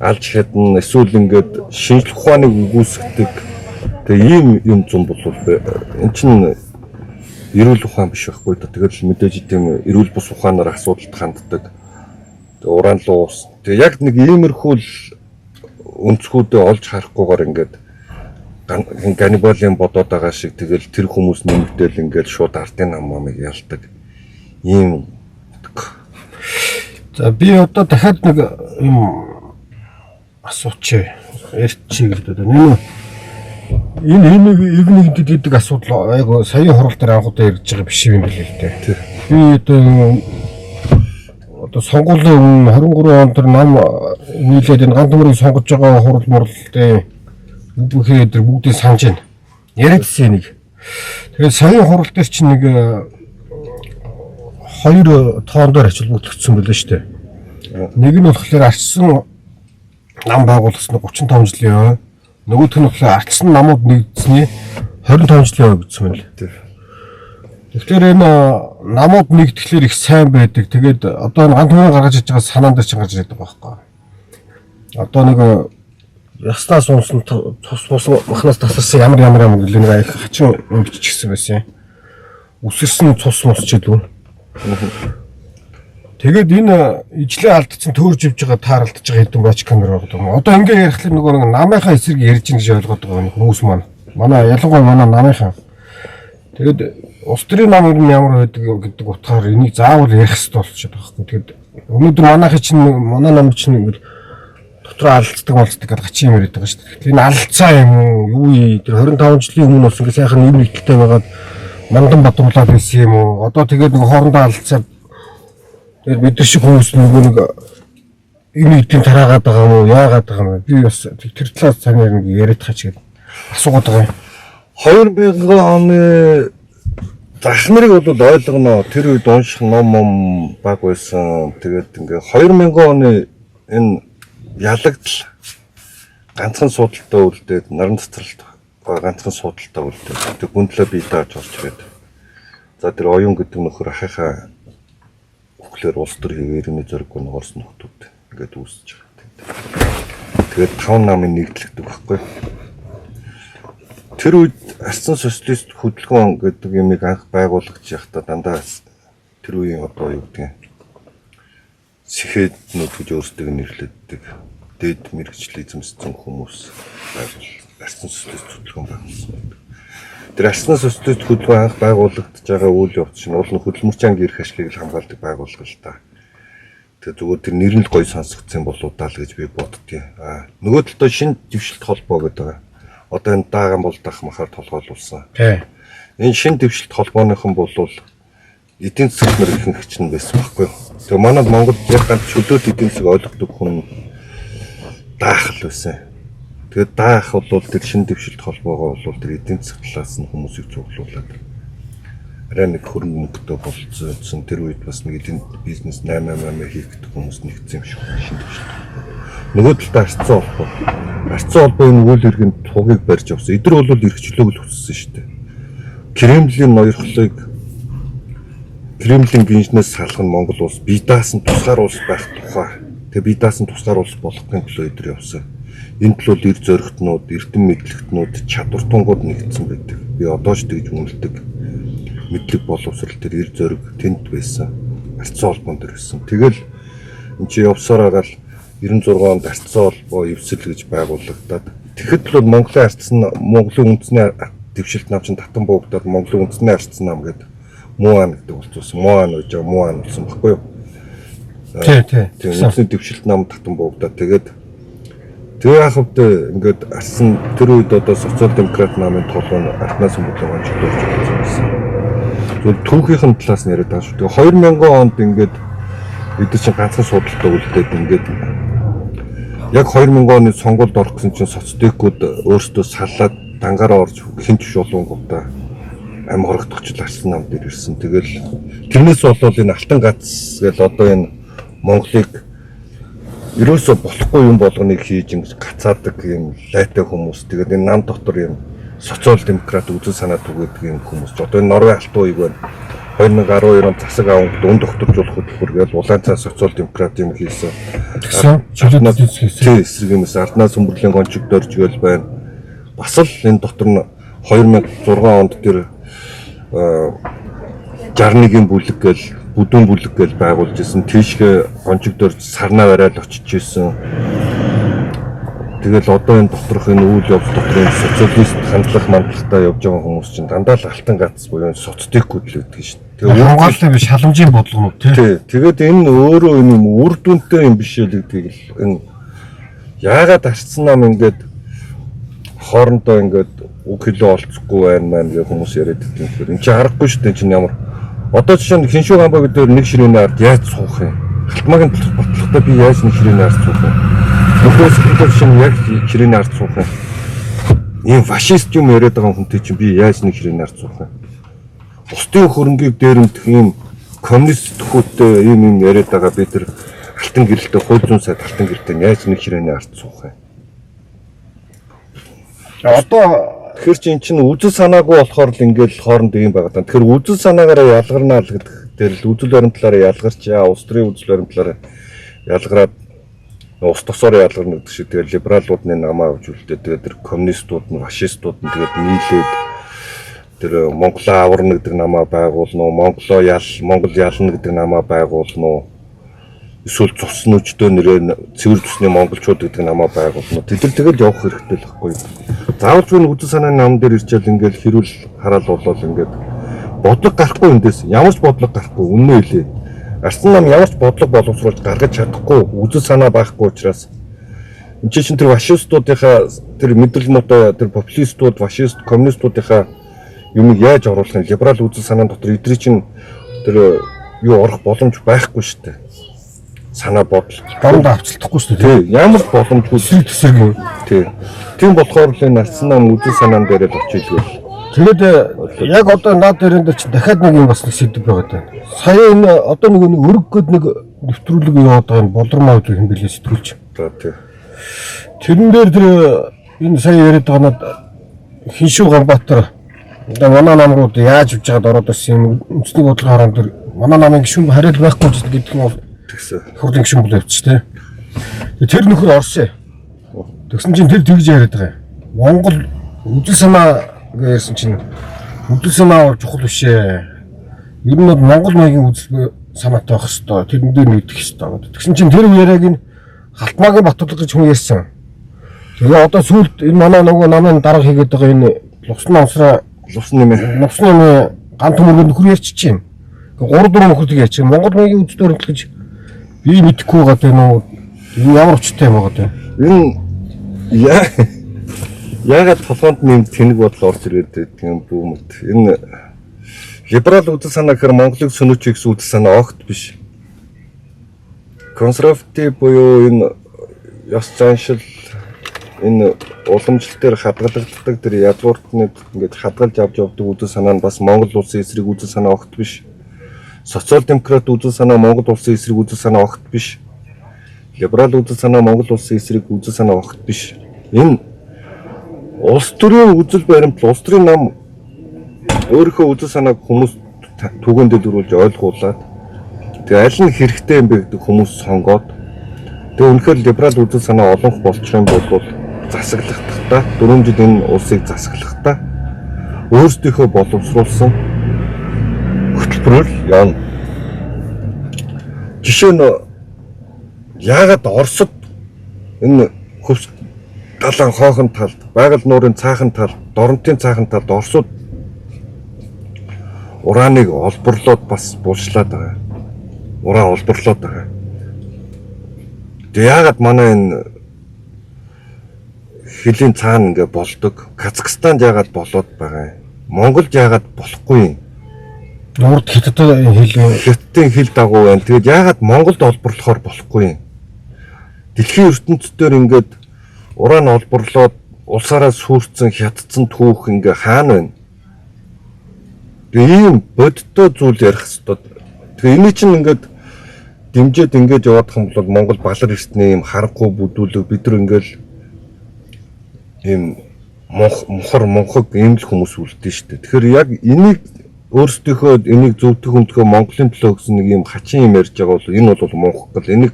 Speaker 2: алж хадна эсвэл ингээд шинжлэх ухааныг үгүйсгдэг. Тэгээ ийм юм зам бол эн чинь эрүүл ухаан биш байхгүй да. Тэгэл мэдээж тийм эрүүл бус ухаанаар асуудалд ханддаг. Уран руу ус. Тэгээ яг нэг иймэрхүү л өнцгүүдээ олж харахгүйгээр ингээд ганибалын бодоод байгаа шиг тэгэл тэр хүмүүс нэмэгдээл ингээд шууд ардын нам амыг ялдаг. Ийм.
Speaker 1: За би одоо дахиад нэг юм асууч ярьчих гэдэг. Энэ нэг гэдэг асуудал айгу саяын хурал дээр анхудаа ярьж байгаа биш юм билээ л дээ. Би одоо сонгуулийн 23 онд тэр нам нийлээд энэ ганц мөрийг сонгож байгаа хурал мурлалтай бүхий дээр бүгдийг санаж байна. Яриадсэн нэг. Тэгээд саяын хурал дээр чинь нэг 2 тоон дээр ачаал бүтлэгдсэн байлаа шүү дээ. Нэг нь болохоор арчсан нам байгуулсан 35 жилийн ой. Нөгөөх нь болохоор арчсан намууд нэгдсэний 25 жилийн ой гэсэн юм л. Тэгэхээр энэ намууд нэгдэхлээр их сайн байдаг. Тэгээд одоо энэ ганц мөрөөр гаргаж иж байгаа санаан дээр ч гарч ирээд байгаа байхгүй. Одоо нэг яснаас унсан цус махнаас тасарсан ямар гэлээ нэг их хачин биччихсэн байсан. Үсэрсэн цус мус ч гэдэг. Тэгээд энэ ижлээ алдсан төөрж ивж байгаа тааралдж байгаа хэдэн бач камер байгаа. Одоо ингээ ярихлаар нөгөө намынхаа эсрэг ярьж ин гэж ойлгоод байгаа хүмүүс маань. Манай ялангуяа манай намынхаа. Тэгээд улс төрийн нам ямар байдаг гэдэг утгаар энийг заавал ярих хэрэгтэй болчиход байгаа хэрэг. Тэгээд өнөөдөр манайхын чинь манай нам чинь ингэ дотроо алдцдаг гэдэг гачин юм яриад байгаа шүү дээ. Энэ алдцаа юм уу? Юу тэр 25 жилийн өмнө бас ингэ сайхан нэг нэгдэлтэй байгаад мандан бодруулаад байсан юм уу? Одоо тэгээд нэг хоорондоо алдцаа тэр бид шиг хүмүүс нөгөө нэг энэ эдийн тараагаад байгаа юм уу? Яагаад байгаа юм бэ? Би бас тэр талаас цаанаар нэг яриад хаач гэдэг асуугаад байгаа юм.
Speaker 2: 2000 оны захнарыг бол ойлгоно. Тэр үед унших ном баг байсан. Тэгээд ингээ 2000 оны энэ ялагдал ганцхан судалтай үлдээд наран цэцэрлэлт ганцхан судалтай үлдээд тэг гүндлээ бие дааж орж ирээд. За тэр оюун гэдэг нөхөр ахыхаа өглөөр улс төр хэвээрний зориггүй нуурс нөхдүүд ингээд үүсэж байгаа. Тэгээд 5 намын нэгдлэгдэг байхгүй. Тэр үед арцсан социалист хөдөлгөөн гэдэг юмыг анх байгуулагдж байхдаа дандаа тэр үеийн одоо юу гэдэг сэхэднүүд гэж өөрсдөө нэрлэдэг дэд мэрэгчлизмсэн хүмүүс арцсан социалист хөдөлгөөн байгуулсан байдаг. Тэр арцсан социалист хөдөлгөөн анх байгуулагдж байгаа үйл явц чинь уул нь хөдөлмөрчийн эрх ашигыг хамгаалдаг байгууллага л та. Тэгээ зүгээр тэр нэр нь л гоё сонсогдсон болоо даа л гэж би боддгийн. Нөгөө талдаа шинэ дэвшилт холбоо гэдэг байгаа. Одоо энэ дааган булдах махаар толгойлуулсан.
Speaker 1: Тий.
Speaker 2: Энэ шинэ дэвшилт холбооныхон бол эдийн засаг мэрэгхэн хчин байсан байхгүй юу? Тэгээ манайд Монголд яг ганц чөлөөт эдийн засаг ойлгодог хүн даах л байсан. Тэгээд даах бол тэр шинэ дэвшилт холбоогоо бол тэр эдийн засаг талаас нь хүмүүсийг цуглуулад арай нэг хөрөнгө мөнгөтэй болцсон. Тэр үед бас нэг эдийн бизнес 888 хийх гэдэг хүмүүс нэгдсэн юм шиг шинэ дэвшилт. Нөгөө талдаа арцсан холбоо. Арцсан холбоо энэ үйл хэргийн тугийг барьж авсан. Эдгээр бол эрхчлөөг л хүссэн шүү дээ. Кремлийн ноёрхлыг Кремлийн гинжнээс салах нь Монгол улс бие даасан тусгаар улс байх тухай. Тэгээ бие даасан тусгаар улс болохын төлөө эдгээр явсан. Энэ төлөө эр зөрөгтнүүд, эрдэм мэдлэгтнүүд, чадвар тунгууд нэгдсэн байдаг. Би одоо ч тэгж үнэлдэг. Мэдлэг боловсрал тэр эр зөрөг тэнд байсан. Арцсан холбоон дээр байсан. Тэгэл эн чи явсаар агаал 96 онд арцсан холбоо эвсэл гэж байгуулагдаад тэгэхэд л Монголын арцсан Монголын үндэсний дэвшилт нам чинь татан буугдаад Монголын үндэсний арцсан нам гэдэг Муан гэдэг болчихсон. Муан гэж Муан болсон баггүй юу?
Speaker 1: Тий.
Speaker 2: Үндэсний дэвшилт нам татан буугдаад тэгээд тэгээ хавд ингээд арцсан тэр үед одоо социал демократ намын толгойн артнаас бүлээн онцлогдож байсан. Зөв түүхийн талаас нь яриад байгаа шүү. Тэгээ 2000 онд ингээд бид чинь ганцхан судалтай үлдээд ингээд яг 2000 оны сонгуульд орох гэсэн чинь соцдекууд өөрсдөө саллаад дангаараа орж хинч шулуунгуудаа ам хорогдохчл арсан нам дээр ирсэн. Тэгэл тэрнээс болол энэ алтан гац гэл одоо энэ Монголыг ерөөсө болохгүй юм болгоныг хийж ингэж гацаадаг юм лайтай хүмүүс. Тэгээд энэ нам дотор юм социал демократ үзэл санаа түгээдэг юм хүмүүс. Одоо энэ Норвей алтан ууг байна. 2012 онд засаг авангт өн докторжуулах хөтөлбөр гэж улаан цаа социал демократ юм хийсэн.
Speaker 1: Тэгсэн чөлөөт хийсэн.
Speaker 2: Эсрэг юмс арднаа сүмбэрлийн гончиг дөрж гээл байна. Бас л энэ дотор нь 2006 онд тэр 61-ийн бүлэг гээл бүдүүн бүлэг гээл байгуулж исэн. Тийшгээ гончиг дөрж сарнаа барайл очиж исэн. Тэгэл одоо энэ доторх энэ үйл явц дотор энэ социалист хандлага явж байгаа хүмүүс чинь дандаа л алтан гац буюу соцдекууд л байдаг шин.
Speaker 1: Тэгээ хамгаалалтын биш халамжийн бодлогонууд
Speaker 2: тий. Тэгээд энэ өөрөө юм үр дүнтэй юм биш л гэдгийг л энэ яагаад арцсан нам ингээд хоорондоо ингээд үг хэлээ олцохгүй байна маань гэх хүмүүс яриад байдаг юм. Энд чи харахгүй шүү дээ чинь ямар одоо жишээ нь хиншүү гамбаа гэдэг нэг ширээний ард яаж суух юм? Халтмаагийн бодлоготой би яаж нэг ширээний ард суух юм? Нөхөөс хэлбэл чинь яг ширээний ард суух юм. Ийм фашист юм яриад байгаа хүнтэй чинь би яаж нэг ширээний ард суух юм? Бусдын хөрөнгийг дээрэмдэх ийм коммунист төхөөтэй ийм яриад байгаа би тэр алтан гэрэлтэй хууль зүйн сайд алтан гэрэлтэй яаж нэг ширээний ард суух юм?
Speaker 1: Одоо
Speaker 2: тэгэхээр чи эн чинь үзэл санаагүй болохоор л ингээл хооронд ийм байгаа даа. Тэгэхээр үзэл санаагаараа ялгарнаа л гэдэг дээр л үзэл баримтлаараа ялгарч улс төрийн үзэл баримтлаараа ялгараад ус тосоор ялгарна гэдэг шиг тэгээд либералууд нь намаа авч үлдээ. Тэгээд тэр коммунистууд нь фашистууд нь тэгээд нийлээд тэр Монголоо аварна гэдэг намаа байгуулна уу, Монгол ялна гэдэг намаа байгуулна уу. Эсвэл цус нүчтэй нэрээ цэвэр цусны монголчууд гэдэг намаа байгуулна. Тэд нар тэгэл явах хэрэгтэй л байхгүй. Заавалж энэ үзэл санааны нам дээр ирчээл ингээл хэрүүл хараал болол ингээд бодлого гарахгүй эндээс ямар ч бодлого гарахгүй үнэн хэлээ. Арцсан нам ямар ч бодлого боловсруулж гаргаж чадахгүй үзэл санаа байхгүй учраас энэ чинь тэр фашистуудынхаа тэр мэдрэл муутай тэр популистууд, фашист, коммунистуудынхаа юмыг яаж оруулах нь либерал үзэл санааны дотор эдгээр чинь тэр юу орох боломж байхгүй шүү дээ. Санаа бодол
Speaker 1: гомд авцлахгүй шүү
Speaker 2: дээ. Тий, ямар боломжгүй
Speaker 1: хэсэг юм.
Speaker 2: Тий. Тийм болохоор л энэ арцсан нам үзэл санаан дээр л очилгүй.
Speaker 1: Тэгээд яг одоо наад дээрэн дээр чинь дахиад нэг юм бас нэг сэдв байгаа даа. Сая энэ одоо нэг өрг гээд нэг нэвтрүүлэг яваад байгаа юм болормоо гэдэг юм билээ сэтгүүлч.
Speaker 2: За тий.
Speaker 1: Тэрэн дээр тэр энэ сая яриад байгаа над Хиншүү Ганбаатар одоо манай намрууд яаж явж байгаад ороод ирсэн юм үндэсний бодлогын хараан дээр манай намын гишүүн хариад байхгүй гэдэг нь бол
Speaker 2: тэгсэн.
Speaker 1: Хурлын гишүүн бол явчих тий. Тэр нөхөр орсон. Тэгсэн чинь тэр тэгж яриад байгаа юм. Монгол Үдэл санаа гэсэн чинь үдэл санаа чухал биш ээ. Ер нь Монгол маягийн үдэл санаатай байх хэвээр тэрэн дээр нэгдэх хэвээр. Тэгсэн чинь тэр яриаг нь Халтмаагийн Батбадлаг гэж хүн ярьсан. Тэгээ одоо сүүлд энэ манай нөгөө намын дарга хийгээд байгаа энэ лувсан нэмээ гант төмөргөнд нөхөр ярьчих чинь. 3-4 нөхөр тийг ярьчих. Монгол маягийн үдэл өрнөл гэж би мэдэхгүй байгаа тийм үү. Энэ ямар учиртай юм байгаа тийм.
Speaker 2: Энэ яагаад толгойд нэм тэнэг бодол орж ирээд байдаг юм бүүмэд. Энэ либерал үдэл санаа гэхээр Монголыг сөнөөч гэсэн үдэл санаа огт биш. Консерватив буюу энэ ёс заншил энэ уламжлал дээр хадгалагддаг тэр язгууртнууд ингээд хадгалж авч явдаг үдэл санаа нь бас Монгол улсын эсрэг үдэл санаа огт биш. Социал демократ үдэл санаа Монгол улсын эсрэг үдэл санаа огт биш. Либерал үдэл санаа Монгол улсын эсрэг үдэл санаа огт биш. Энэ улс төрийн үзэл баримтал улс төрийн нам өөрийнхөө үдэл санааг хүмүүс түгэндээ дөрүүлж ойлгуулад тэгээ аль нь хэрэгтэй юм бэ гэдэг хүмүүс сонгоод тэгээ үнэхээр либерал үдэл санаа олонх болчих юм бол засаглахдаа 4 жил энэ улсыг засаглахдаа өөрсдийнхөө боловсруулсан хөтөлбөрөөр явна. Жишээ нь яагаад Оросд энэ хөвс далайн хоохон талд, байгаль нуурын цаахан талд, доронтын цаахан талд Оросууд урааныг олборлоод бас булшлаад байгаа. Ураа олборлоод байгаа. Тэгээ яагаад манай энэ хэлийн цаана ингээ болдог? Казахстанд яагаад болоод байгаа юм? Монголд яагаад болохгүй юм?
Speaker 1: Урд
Speaker 2: Хятадын хэл дагуу байна. Тэгээд яагаад Монголд олборлохоор болохгүй юм? Дэлхийн ертөнцийн ингээд уран олборлоод улсаараа сүрцэн хятадсан түүх ингээ хаана байна? Тэгээ ийм бодиттой зүйл ярих хэвээр. Тэгээ энэ чинь ингээд дэмжиж ингэж явах юм бол Монгол балар эртний ийм харахгүй бүдүүлэг бид нар ингээл ийм монхог ийм л хүмүүс үлдэн шүү дээ. Тэгэхээр яг энийг өөрсдийнхөө энийг зөвтгөх өмдгөө Монголын төлөө гэсэн нэг ийм хачин юм ярьж байгаа бол энэ бол монхог гэл энийг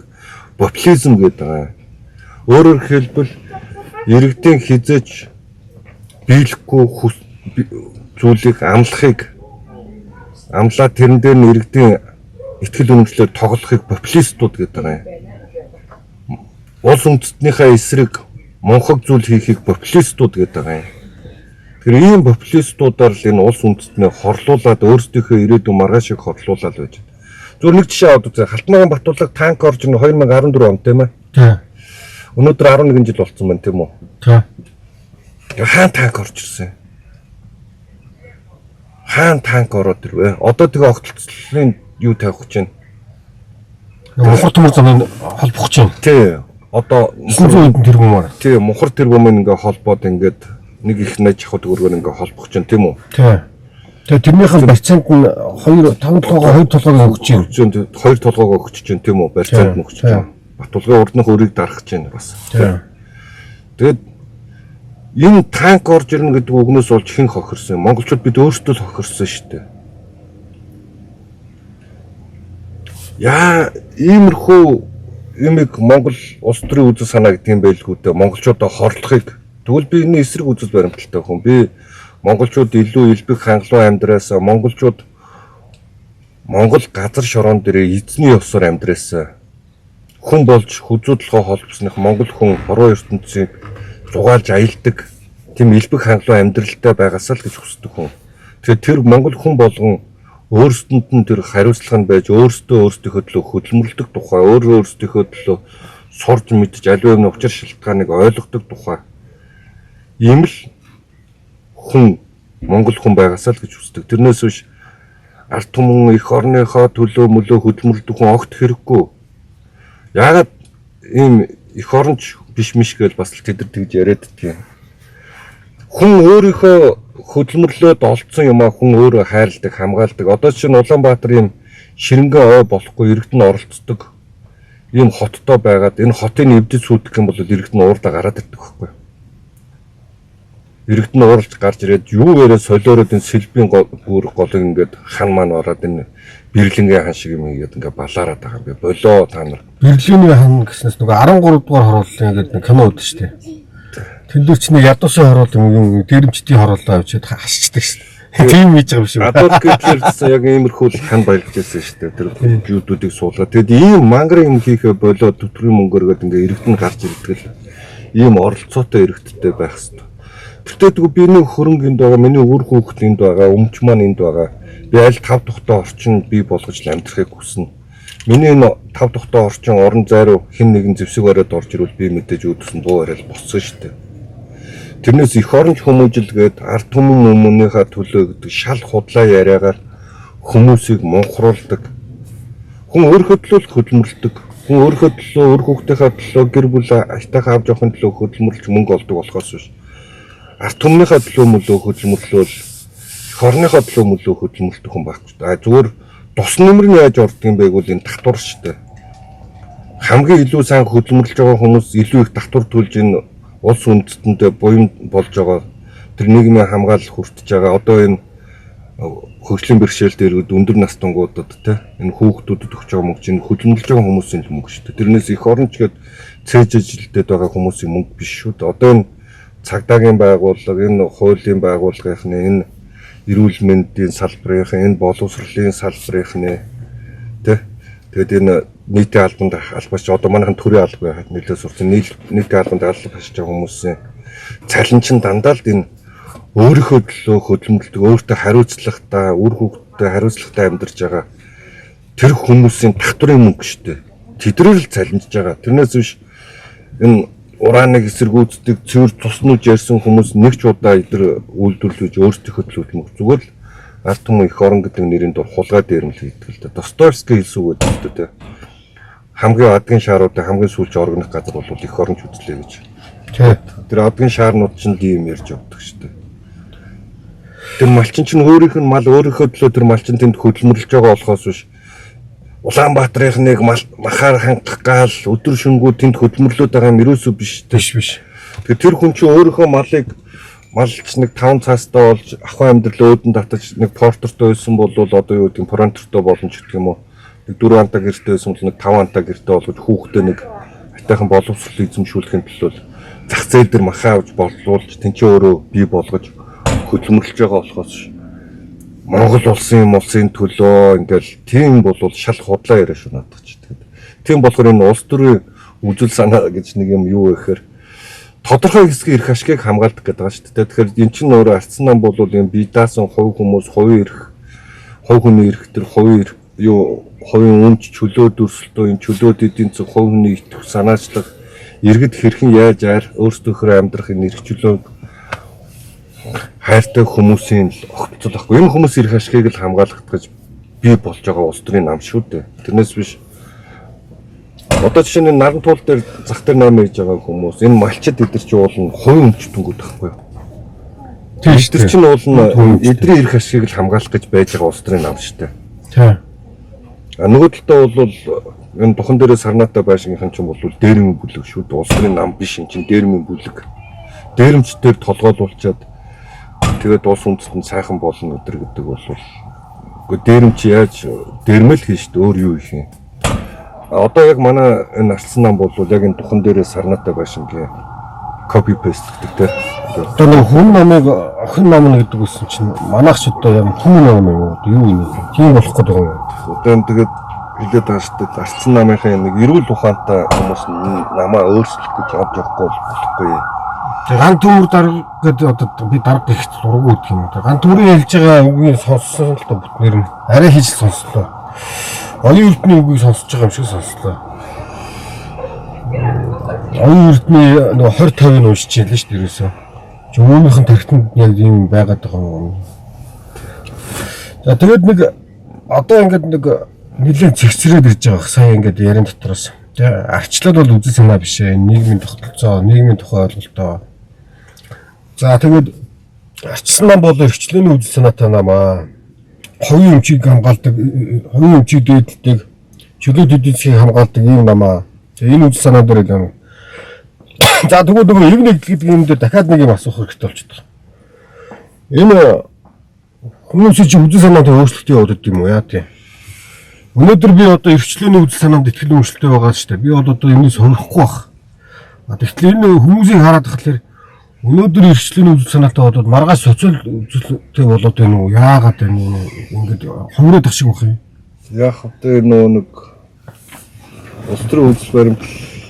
Speaker 2: популизм гэдэг байгаа. Өөрөөр хэлбэл иргэдийн хизээж биелэхгүй зүйлийг амлаад тэрэн дээр нь иргэдийн итгэл үнэмшлээр тоглохыг популистууд гэдэг байгаа. Улс үндэстнийхээ эсрэг монхог зүйл хийхийг популистууд гэдэг байгаа. Тэр ийм популистуудаар л энэ улс үндэстнээ хорлуулад өөрсдийнхөө ирээдүйн маргаашийг хорлуулаад байж. Зүгээр нэг жишээ аваад үзье. Халтмаагийн Батбадлаг танк орж ин 2014 он тийм ээ.
Speaker 1: Тийм.
Speaker 2: Өнөөдөр 11 жил болсон байна тийм үү?
Speaker 1: Тийм.
Speaker 2: Хаан танк орж ирсэн. Хаан танк ороод ирвэ. Одоо тэгээ огтлцлын юу тавих гэж байна?
Speaker 1: Мухар төмөр замын холбох гэж байна.
Speaker 2: Тий. Одоо
Speaker 1: 900 хэдэн тэрбумаар.
Speaker 2: Тий, мухар тэрбум ингээ холбоод ингээд нэг их наж хот өргөр ингээ холбох гэж байна тийм үү?
Speaker 1: Тий. Тэгээ тэрнийхэн процент нь 2 5 толгой 2 толгойг өгч байна.
Speaker 2: 2 толгойг өгч чинь тийм үү? Процент нь өгч чинь. Батулгын урдных өрийг дарах гэж байна бас. Тэгээд энэ танк орж ирнэ гэдэг үгнээс болж хэн хохирсон? Монголчууд бид өөрсдөө л хохирсон шүү дээ. Яа, иймэрхүү имийг Монгол улс төрийн үзэл санаа гэдэг юм байлгүй дээ. Монголчуудаа хорлохыг тэгвэл би энэ эсрэг үзэл баримталтай хүн. Би монголчууд илүү элбэг хангалуун амьдраасаа монголчууд Монгол газар шорон дээр эзний ёсоор амьдраасаа хүн болж хүзүүдлохоо холбосных Монгол хүн хорвоо ертөнцийг зугаалж аялдаг тийм элбэг хангалуун амьдралтай байгаасаа л гэж хүсдэг хүн. Тэгэхээр тэр Монгол хүн болгон өөрсдөнд нь тэр хариуцлага нь байж өөрсдийнхөө төлөө хөдөлмөрлөдөг тухай өөрсдийнхөө төлөө сурж мэдж аливаа юмны учир шалтгааныг ойлгодог тухай ийм л хүн Монгол хүн байгаасаа л гэж хүсдэг. Тэрнээс биш ард түмэн эх орныхоо төлөө мөлөө хөдөлмөрлөдөг хүн огт хэрэггүй. Яагаад ийм эх оронч биш миш гэж бас л тэд тэгж яриад дтгий. Хүн өөрийнхөө хөдөлмөрлөөд олцсон юмаа хүн өөрөө хайрладаг, хамгаалдаг. Одоо чинь Улаанбаатар ийм ширэнгэн ой болохгүй иргэд нь оролцдог. Ийм хоттой байгаад энэ хотын эвдэд сүйдэх юм бол иргэд нь уурдаа гараад ирдэг байхгүй. Иргэд нь ууралж гарч ирээд юу яриа солиороод энэ сэлбийн бүр голыг ингээд хан маань ороод энэ Бэрлингийн хан шиг юм ингээд ингээд балаараад байгаа юм бэ. Болоо та нар.
Speaker 1: Бэрлиний хан гэснээс нөгөө 13 дугаар хорлолын гэдэг кино үүд шүү дээ. Тэндэр ч нэг ядуусан хороол юм дээрэмчдийн хороолоо авчиад хасчдаг шээ. Тийм хийж байгаа юм шиг.
Speaker 2: Адууд гэхэлсэн яг иймэрхүү л хан баялж байсан шүү дээ. Тэр жуудуудыг суулгаад. Тэгэд ийм мангар юм хийхэ болоод төтрийн мөнгөөргээд ингээ иргэдэн гарч ирдэг л ийм оролцоотой иргэдтэй байх хэрэгтэй. Тэртээ би нэг хөрөнгөнд байгаа, миний үр хүүхдийн байгаа, өмч маань энд байгаа. Би аль тав тухтай орчин бий болгож амьдрахыг хүснэ. Миний энэ тав тухтай орчин орон зай руу хэн нэгэн зэвсэг ороод орж ирвэл би мэдээж өөдсөн буу яриад боссон шүү дээ. Тэрнээс эх оронч хүмүүжилгээд ард түмэн өмнөнийхөө төлөө гэдэг шал худлаа яриагаар хүмүүсийг мунхруулдаг. Хүн өөрийнхөө төлөө хөдөлмөрлөдөг. Хүн өөрийнхөө төлөө, өөр хүүхдийнхээ төлөө, гэр бүл айтайхаа авч явахын төлөө хөдөлмөрлж мөнгө олдог болохоос биш. Ард түмнийхээ төлөө мөлөө хөдөлмөрлөөл, эх орныхоо төлөө мөлөө хөдөлмөрлөх хүн байхгүй. Зүгээр тус нэмэр нь яаж ордог юм бэ гэвэл энэ татвар шүү дээ. Хамгийн илүү сайн хөдөлмөрлж байгаа хүмүүс илүү их татвар төлж энэ улс үндэстэндээ буян болж байгаа. Тэр нийгмийн хамгаалал хүртэж байгаа. Одоо энэ хөгжлийн бэрхшээлд иргэд өндөр настангуудад энэ хүүхдүүдэд өгч байгаа мөнгө чинь хөдөлмөрлж байгаа хүмүүсийн мөнгө шүү дээ. Тэрнээс эх оронч гээд цээж ажилтнад байгаа хүмүүсийн мөнгө биш шүү дээ. Одоо энэ цагдаагийн байгууллага, энэ хуулийн байгууллагын энэ эрүүл мэндийн салбарын, энэ боловсролын салбарын тэгээд энэ нийтийн албанд албач одоо манайхан төрийн албан нэлээд сурсан нийтийн албанд албач байгаа хүмүүсийн цалин чинь дандаа л энэ өөрийнхөө төлөө хөдөлмөрлөдөг, өөртөө хариуцлагатай, үр хүүхдтэй хариуцлагатай амьдарч байгаа тэр хүмүүсийн татварын мөнгө шүү дээ. Тэдрээр л цалинжж байгаа. Тэрнээс биш энэ урааныг эсэргүүцдэг цэвэр туснууж ярьсан хүмүүс нэг ч удаа эдгээр үйлдвэрлэж өөрсдийнхөө төлөө зүгээр л ард түмэн эх орон гэдэг нэрийн дор хулгай дээрмэл хийдэг л дээ. Достоевский хэлсэн үг гэдэг дээ. Хамгийн адгийн шааруудыг хамгийн сүүлч оргоных газар бол эх оронч үзлээ гэж. Тэр адгийн шаарнууд ч ийм ярьж явдаг шүү дээ. Тэр малчин чинь өөрийнх нь мал өөрийнхөө төлөө тэр малчин тэнд хөдөлмөрлөж байгаа болохоос биш. Улаанбаатарынхныг махаар хангах гал өдөр шөнөгүй тэнд хөдөлмөрлөд байгаа юм ерөөсөө биш. Биш. Тэгэхээр тэр хүн чинь өөрийнхөө малч нэг 5 цаастаа болж ахуй амьдрал өөдөн татаж нэг портертой байсан бол одоо юу гэдэг пронтертой болно ч гэх юм уу. Нэг 4 антаа гэртээ байсан бол нэг 5 антаа гэртээ болгож хүүхдээ нэг айтайхан боловсрол эзэмшүүлэхин төлөө зах зээл дээр махаа авч боловсруулж тэнцээ өөрөө бий болгож хөдөлмөрлөж байгаа болохоос Монгол улсын төлөө ингээл тийм бол шал худлаа яриа шүү надад ч тэгээд. Тийм болохоор энэ улс төрийн үзэл санаа гэж нэг юм юу вэ гэхээр тодорхой хэсгийн эрх ашгийг хамгаалдаг гэдэг байгаа шүү дээ. Тэгэхээр эн чинь өөрөө ардсан нам бол юм бие даасан хувь хүмүүс, хувийн эрх, хувь хүний эрх төр хувийн өмч чөлөө дүрслэлтөө энэ чөлөөд эдийн засаг хувь хүний итэх санаачлах иргэд хэрхэн яаж өөрсдийнхөө амьдрах энэ эрх чөлөөг хайртай хүмүүсийн огцол ахгүй. Энэ хүмүүсийн эрх ашгийг л хамгаалах гэж бий болж байгаа улс төрийн нам шүү дээ. Тэрнээс биш. Одоо жишээ нь наран туул дээр зах дээр ном хийж байгаа хүмүүс энэ малчид эдэр чи уулна хувийн өмчтөнгүүд байхгүй юу? Тийм шүү. Тэр чинь уулна эдрийн эрх ашгийг л хамгаалах гэж байж байгаа улс төрийн нам шүү дээ. Тийм. Нөгөө талдаа бол энэ духан дээрээ сарнаатай байшингийн чинь бол дээрмийн бүлэг шүү дээ. Улс төрийн нам биш юм чинь дээрмийн бүлэг. Дээрмчдээр толгойлуулчаад тэгээд улс үндэстэнд сайхан болно гэдэг бол үгүй дээрмч яаж дээрмэл хийн шүү дээ. Өөр юу их юм. Одоо яг манай энэ ардсан нам бол яг энэ духан дээрээ сарнаатай байшингийн copy paste гэдэг те. Одоо нэг хүн намыг охин нам гэдэг үсэн чинь манайх ч одоо яг хүн нам юу юм. Тийм болох гэдэг юм. Одоо тэгээд хэлээд байгаа шүү дээ. Ардсан намынхаа нэг эрүүл ухаантай хүмүүс намаа өөрчлөх гэж авч явахгүй болохгүй. Ган төмөр дарга гэдэг одоо би дарга гихт дургу гэдэг юм. Ган төмөрийн хэлж байгаа үгийг сонссон л доо бүтнээр нь арай хийж сонслоо. Оюун эрдний үгийг сонсож байгаа юм шиг сонслоо. Оюун эрдний нэг 20-50 нь уншиж ялла шүү дээ ерөөсөө. Өөрийнх нь тархинд яг юм байгаад байгаа юм. За тэгээд нэг одоо ингээд нэг нэлээд цэгцрээд ирж байгаа. Сая ингээд ярин дотроос. Тэгээ арчлаад бол үзэл санаа биш ээ. Нийгмийн тогтолцоо, нийгмийн тухай ойлголтоо. За тэгээд арчсан нам бол эрхчлөөний үзэл санаатай намаа. Хувийн өмчийг хамгаалдаг, хувийн өмчийг дээдэлдэг, чөлөөт эдийн засгийг хамгаалдаг ийм намаа. Энэ үзэл санаа дээр л юм. За тэгвэл нэг нэг гэдэг юм дээр дахиад нэг юм асуух хэрэгтэй болчихдог. Энэ хүмүүсийн чинь үзэл санаатай өөрчлөлт явуулдаг юм уу яа тийм. Өнөөдөр би одоо эрхчлөөний үзэл санаанд итгэл үнэмшилтэй байгаа шүү дээ. Би бол одоо энэс хорихгүй баг. Тэгтэл энэ хүмүүсийг хараад тахлаар
Speaker 1: Өнөөдөр ирчлэлийн үзэл санаатай болоод маргааш социал үзэлтэй болоод байна уу? Яагаад байна уу? Ингээд ховроод ах шиг байх юм.
Speaker 2: Яг одоо нэг улс төрийн үзэл баримт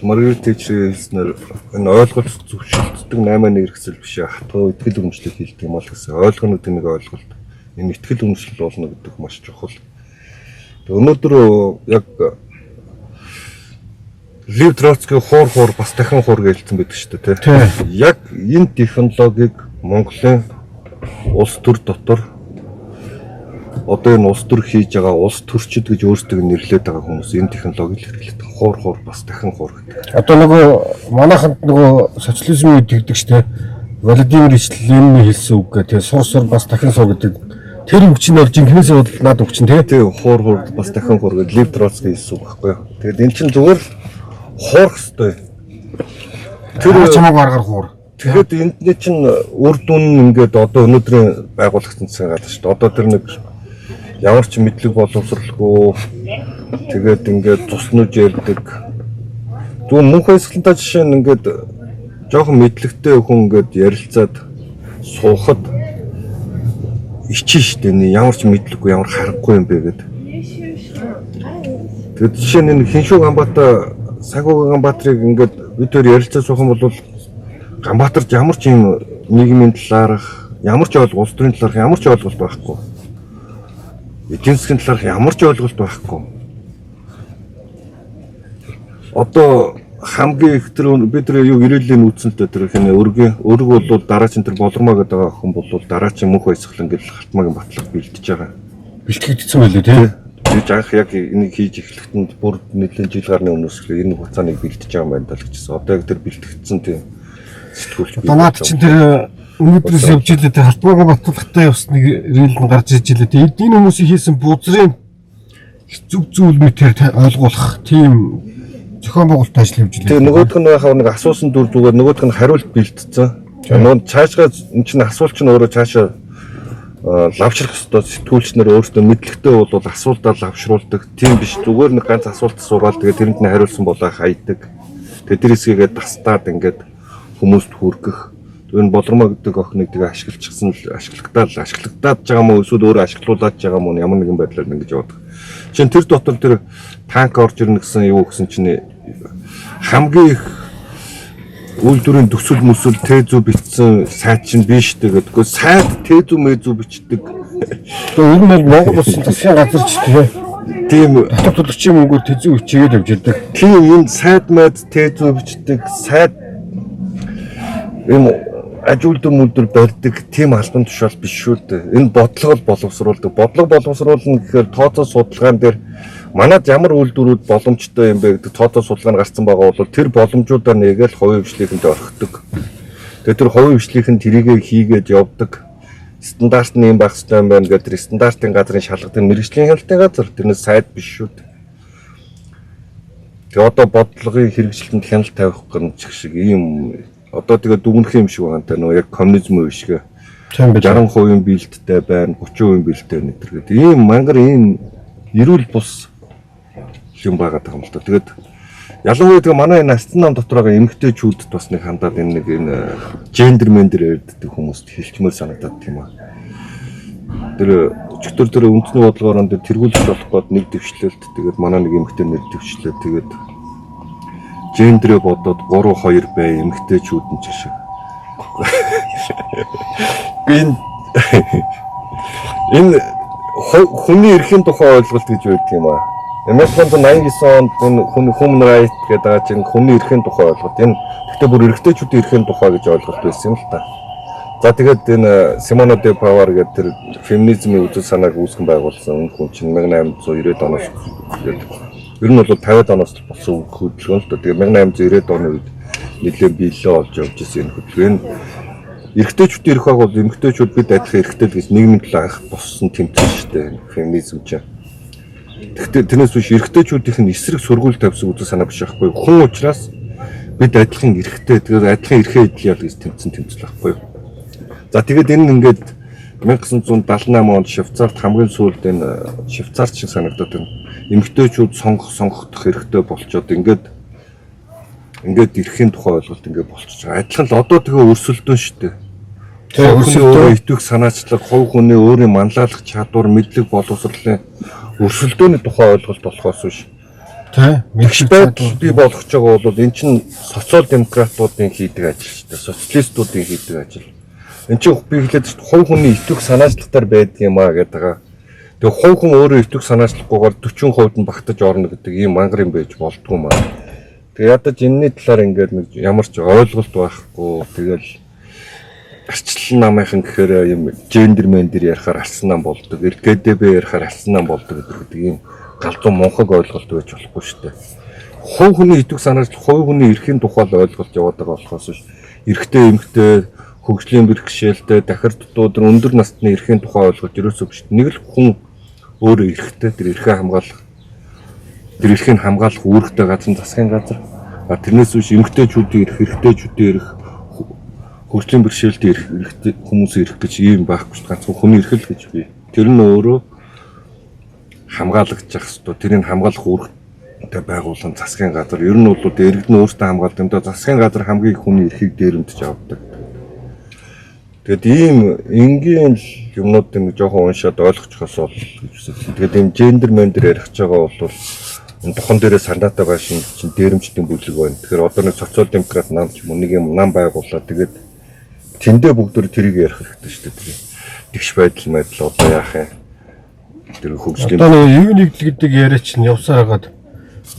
Speaker 2: Маргаret Thatcher хэлснээр энэ ойлголт зөвшөөрөгддөг 8-1 хэрэгсэл биш хатгаа итгэл үнэмшлийг хийдэг юм бол гэсэн ойлгонууд нэг ойлголт. Энэ итгэл үнэмшил болно гэдэг маш чухал. Өнөөдөр яг Лев Троцкий хуур бас дахин хуур гэлцэн байдаг шүү дээ тийм. Яг энэ технологиг Монголын улс төр дотор одоо энэ улс төр хийж байгаа улс төрчид гэж өөрсдөө нэрлээд байгаа хүмүүс энэ технологиг хэрэглэдэг. Хуур бас дахин хуур гэдэг.
Speaker 1: Одоо нөгөө манайханд нөгөө социализм үед тэгдэг шүү дээ. Владимир Ленин хэлсэн үг гэх тийм сур бас дахин суу гэдэг. Тэр үгч нь бол жинхнээсээ бол наад үгч нь тийм
Speaker 2: хуур бас дахин хуур гэдэг Лев Троцкий хэлсэн үг байхгүй юу. Тэгээд эн чинь зүгээр хуурах ёстой.
Speaker 1: Тэр чамаагүй аргаар хуур.
Speaker 2: Тэгэхээр эндний чинь үр дүн ингээд одоо өнөөдрийн байгууллагын засгийн газар шүү дээ. Одоо тэр нэг ямар ч мэдлэг боловсралгүй тэгээд ингээд цуснууж ярьдаг. Зөвхөн мөнх баясгалантай жишээ нь ингээд жоохон мэдлэгтэй хүн ингээд ярилцаад суухад ичэн штэ ямар ч мэдлэггүй ямар харахгүй юм бэ гэдэг. Тэгээд жишээ нь Хиншүү Ганбаатар Сагуу Ганбаатарыг ингээд бид төр ярилцаж суух юм бол Ганбаатарт ямар ч юм нийгмийн талаарх, ямар ч ойлголт, улс төрийн талаарх ямар ч ойлголт байхгүй. Эдийн засгийн талаарх ямар ч ойлголт байхгүй. Одоо хамгийн их тэр бид тэр юу ирээлийн үүсэлтэй тэр хинэ өрг бол дараа чинь тэр болормоо гэдэг байгаа хүн бол дараа чинь мөнх баясгалан гэж халтмаагийн батлах бэлтэж байгаа.
Speaker 1: Бэлтгэгдсэн байлээ тийм.
Speaker 2: Бид анх яг энийг хийж эхлэхэд бүр нэлээд жил гарны өмнөөс энэ хугацааныг бэлтэж байгаа юм байна даа л гэжсэн. Одоо яг тэр бэлтгэгдсэн тийм сэтгүүлч.
Speaker 1: Одоо наад чинь тэр өнөөдрөөс явж илээ тэр халтмаагийн батлагтай явсныг рэлэн гарч иж илээ. Тэгээд энэ хүмүүсийн хийсэн бузрын зүг зүйлмээр ойлгуулах тийм зохион байгуулалт ажил явж илээ.
Speaker 2: Тэгээ нөгөөх нь байхаа нэг асуусан дүр зүгээр нөгөөх нь хариулт бэлтцсэн. Нөгөө цаашгаа эн чинь асуулт чинь өөрөө цаашаа лавшрах ёстой сэтгүүлчнэр өөрсдөө мэдлэгтэй бол асуултаа лавшруулдаг. Тийм биш зүгээр нэг ганц асуулт асуугаад тэгээ тэрэнд нь хариулсан болоо хайдаг. Тэгээ тэр хэсгийгээ тастаад ингээд хүмүүст хүргэх. Энэ болормоо гэдэг охиныг тэгээ ашиглагдаад байгаа мó эсвэл өөрөө ашиглуулад байгаа мó ямар нэгэн байдлаар ингэж явдаг. Жишээ нь тэр дотор тэр танк орж ирнэ гэсэн юу гэсэн чинь хамгийн их үйлдвэрийн төсөл мөсөл тезүү бичсэн сайт чинь биш тэгээд сайт тезүү мэзүү бичдэг.
Speaker 1: Тэгээ ер нь бол Монгол улсын засгийн газар ч тийм татвар төлөгчийн мөнгөөр тезүү бичээгээд явж байдаг.
Speaker 2: Тийм энэ сайт мэд тезүү бичдэг сайт энэ ажилтны мөлдөр барьдаг тийм албан тушаал биш шүү дээ. Энэ бодлого боловсруулдаг. Бодлого боловсруулна гэхээр тооцоо судалгаан дээр манад ямар үйлдвэрүүд боломжтой юм бэ гэдэг тооцоо судалгаа гарсан байгаа бол тэр боломжуудаа нэгээл хувийн хвшлийнхэнд орхидог. Тэгээд тэр хувийн хвшлийнхэн тэрийгэ хийгээд явдаг. Стандарт нь юм байх хэрэгтэй юм байна гэдэг тэр стандартын газрын шалгалтын мэргэжлийн хяналтын газар тэрнээс сайд биш шүү дээ. Тэгээд одоо бодлогын хэрэгжилтэнд хяналт тавих гэнч шиг ийм одоо тэгээд дүгнэх юм шиг байгаа нэ нөгөө яг коммунизм үе шиг 60% биелэлттэй байна 30% биелэлттэй байна гэдэг. Ийм мангар ийм эрүүл бус юм байгаа юм л та. Тэгээд ялангуяа тэгээ манай энэ астан нам дотор байгаа эмэгтэйчүүдэд бас нэг хандаад энэ гендер мендер ярьдаг хүмүүст хэлчмээр санагдаад тийм аа. Тэр өчтөр тэр үндэсний бодлогоор энэ тэргүүлж болох гээд нэг дэвшлэлт тэгээд манай нэг эмэгтэй нэр дэвшлээ тэгээд гендерээ бодоод 3-2 бай эмэгтэйчүүд нь ч шиг. Энэ хүний эрхийн тухай ойлголт гэж байдаг юм аа. 1989 онд Human Rights гэдэг байгаа чинь хүний эрхийн тухай ойлголт. Энэ гэхдээ бүр эрэгтэйчүүдийн эрхийн тухай гэж ойлголт байсан юм л та. За тэгээд энэ Simone de Beauvoir гэдэг тэр феминизмын үзэл санааг үүсгэн байгуулсан хүн чинь 1890 оноос ер нь бол 50 оноос болсон хөдөлгөөн л та. Тэгээд 1890 оны үед нэлээд биелээ олж явж ирсэн энэ хөдөлгөөн. Эрэгтэйчүүдийн эрх баг бол эмэгтэйчүүд бид адилхан эрэгтэй л гэж нийгмийн төлөө анх боссон тэмцээн шүү дээ. Феминизм чинь. Гэхдээ тэрнээс биш эрэгтэйчүүдийнх нь эсрэг сургууль тавьсан үзэл санаа биш байхгүй. Хүн учраас бид адилхан эрэгтэй тэгээд адилхан эрхээ эдэл ял гэж тэмцэл байхгүй. За тэгээд энэ ингээд 1978 онд Швейцарт хамгийн сүүлд энэ Швейцарт шиг санагдаад байна. Эмэгтэйчүүд сонгохдох хэрэгтэй болчоод ингээд ингээд эрхийн тухай ойлголт ингээд болчихж байгаа. Адилхан л одоо тэгээ өрсөлдөөн шүү дээ.
Speaker 1: Тэгээ
Speaker 2: Өөрөөр итвэх санаачлаг, хувь хүний өөрийн манлайлах чадвар, мэдлэг боловсролын өрсөлдөөний тухай ойлголт болохоос биш.
Speaker 1: Тэ
Speaker 2: Мэдж байдал бий болгож байгаа бол эн чинь социал демократуудын хийдэг ажил шүү дээ. Социалистуудын хийдэг ажил. Эн чинь би хэлээд шүү дээ, хувь хүний итвэх санаачлагтаар байдаг юм аа гэдэг байгаа. Тэгээ хувь хүн өөрөө итвэх санаачлахгүйгээр 40% нь багтаж орно гэдэг ийм мангар юм байж болдгоо маа. Тэгээ ядаж энэний талаар ингээд нэг ямар ч ойлголт байхгүй. Тэгэл арчлан намынхан гэхээр юм гендер мендер ярихаар арслан нам болдог, ЛГБТ ярихаар арслан нам болдог гэдэг ийм галзуу мунхаг ойлголт байж болохгүй шүү дээ. Хувь хүний итвэх санаачлах, хувь хүний эрхийн тухай ойлголт яваад байгаа болохоос биш. Эрэгтэй, эмэгтэй, хөгжлийн бэрхшээлтэй, дахир дутуудар, өндөр насны эрхийн тухай ойлголт ерөөсөө биш. Нэг л хүн өөрөө эрхтэй, тэр эрхээ хамгаалах, тэр эрхийг хамгаалах үүрэгтэй газар засгийн газар. Тэрнээс биш эмэгтэйчүүдийн эрх, эрэгтэйчүүдийн эрх, хөгжлийн бэрхшээлтэй эрхтэй хүмүүсийн эрх гэж ийм байхгүй шүү. Ганцхан хүний эрх л гэж бий. Тэр нь өөрөө хамгаалагдчих хэвээр. Тэрийг хамгаалах үүрэгтэй байгуулсан засгийн газар. Ер нь бол иргэдэн өөрсдөө хамгаалдаг юм доо засгийн газар хамгийн их хүний эрхийг дээрэмдэж авдаг. Тэгэд ийм энгийн юмнуудыг нэг жоохон уншаад ойлгочихоос бол тэгээд ийм гендер мендер ярих гэж байгаа бол энэ тохон дээрээ санаатай байшин чинь дээрэмчдийн бүлэг байна. Тэгэхээр одоо нэг социал демократ нам ч юм уу нэг юм нам байгууллаа. Тэгээд тэндээ бүгдөө тэрийг ярих хэрэгтэй шүү дээ. Тэгш байдал мэдл одоо яах юм? Тэр хөгжлийн
Speaker 1: одоо юу нэгдэл гэдэг яриа чинь явсаар хагаад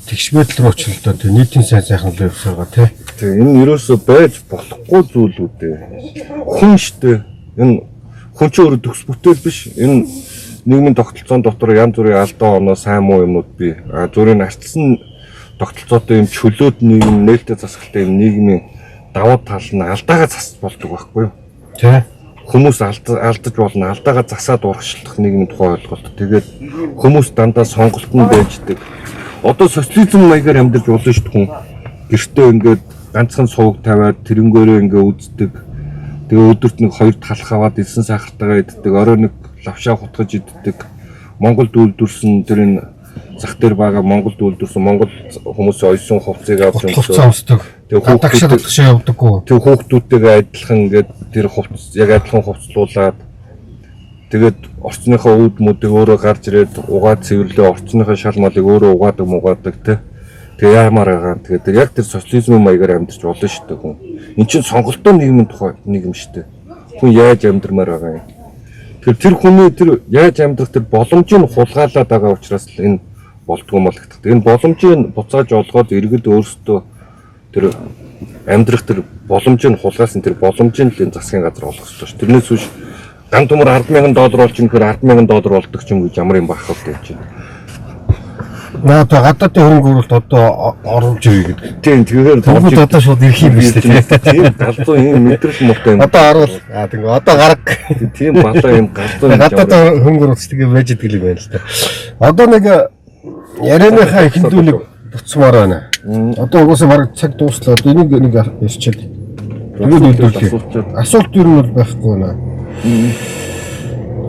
Speaker 1: тэгш байдал руу очлоо тэ нийтийн сайн сайхан л явсаар гаа тэ.
Speaker 2: Тэгээ энэ ерөөсөө байж болохгүй зүйлүүд ээ. Хүн штэ энэ хүн ч өөрөө төгс бүтээл биш. Энэ нийгмийн тогтолцоон дотор янз бүрийн алдаа оноо сайн муу юмнууд бий. Зүрийн арчилсан тогтолцоотой юм чөлөөт нийгэм нээлттэй засгалтай юм нийгмийн давуу тал нь алдаагаа засаж болдог байхгүй юу?
Speaker 1: Тэ.
Speaker 2: Хүмүүс алдаж болно, алдаагаа засаад урагшлах нийгмийн тухай ойлголт. Тэгээд хүмүүс дандаа сонголтод байждаг. Одоо социализм маягаар амьдарч болно шүү дээ хүн. Гэртээ ингээд ганцхан сувг тавиад тэрэнгөөрөө ингээ үздэг. Тэгээ өдөрт нэг хоёр талах аваад илсэн сахартайгаа иддэг. Орой нэг лавшаа хутгаж иддэг. Монголд үйлдвэрсэн тэрийн зах дээр байгаа Монголд үйлдвэрсэн Монгол хүмүүсийн оюусан хувцсыг авч
Speaker 1: өмсдөг. Тэгээ хутгаж явдаггүй.
Speaker 2: Тэгээ хүүхдүүдтэйгээ адилхан ингээд тэр хувцс яг адилхан хувцлуулаад тэгээд орчныхоо үүд мөдийг өөрөө гарч ирээд угаад цэвэрлээ орчныхоо шал малыг өөрөө угаадаг муугадаг те. Тэгээ яамаар байгаа. Тэгээд тэр яг тэр социализмын маягаар амьдарч болно шүү дээ хүн. Энд чинь сонголттой нийгмийн тухай нийгэм шүү дээ. Хүн яаж амьдрмаар байгаа юм. Тэр хүний тэр яаж амьдрах тэр боломжийг хулгайлаад байгаа учраас л энэ болдгоо малгддаг. Энэ боломжийг буцааж олгоод иргэд өөрсдөө тэр амьдрах тэр боломжийг хулгайлсан тэр боломжийг л энэ засгийн газар олгох ёстой шүү. Тэрнээс биш ган төмөр $10,000 болж инхээр $10,000 болдог ч юм гэж ямар юм бахах вэ чинь.
Speaker 1: Наад гадаадын хөрөнгө оруулалт одоо оруулж ирээ гэдэг.
Speaker 2: Тийм тэгэхээр
Speaker 1: бүгд одоо шууд ирэх юм биш үү?
Speaker 2: Тийм галзуу юм мэдрэл муутай юм.
Speaker 1: Одоо оруул. Тэгээ одоо гараг.
Speaker 2: Тийм балаа юм галзуу юм.
Speaker 1: Гадаадын хөрөнгө оруулалт тэгээ байж идэг юм байна л да. Одоо нэг ярианыхаа ихэндүүлэг буцмаар байна. Одоо угаасаа бараг цаг дууслаа. Энийг нэг ярьчихад. Тэгээд үлдүүлээ. Асуулт юу нь бол байхгүй байна.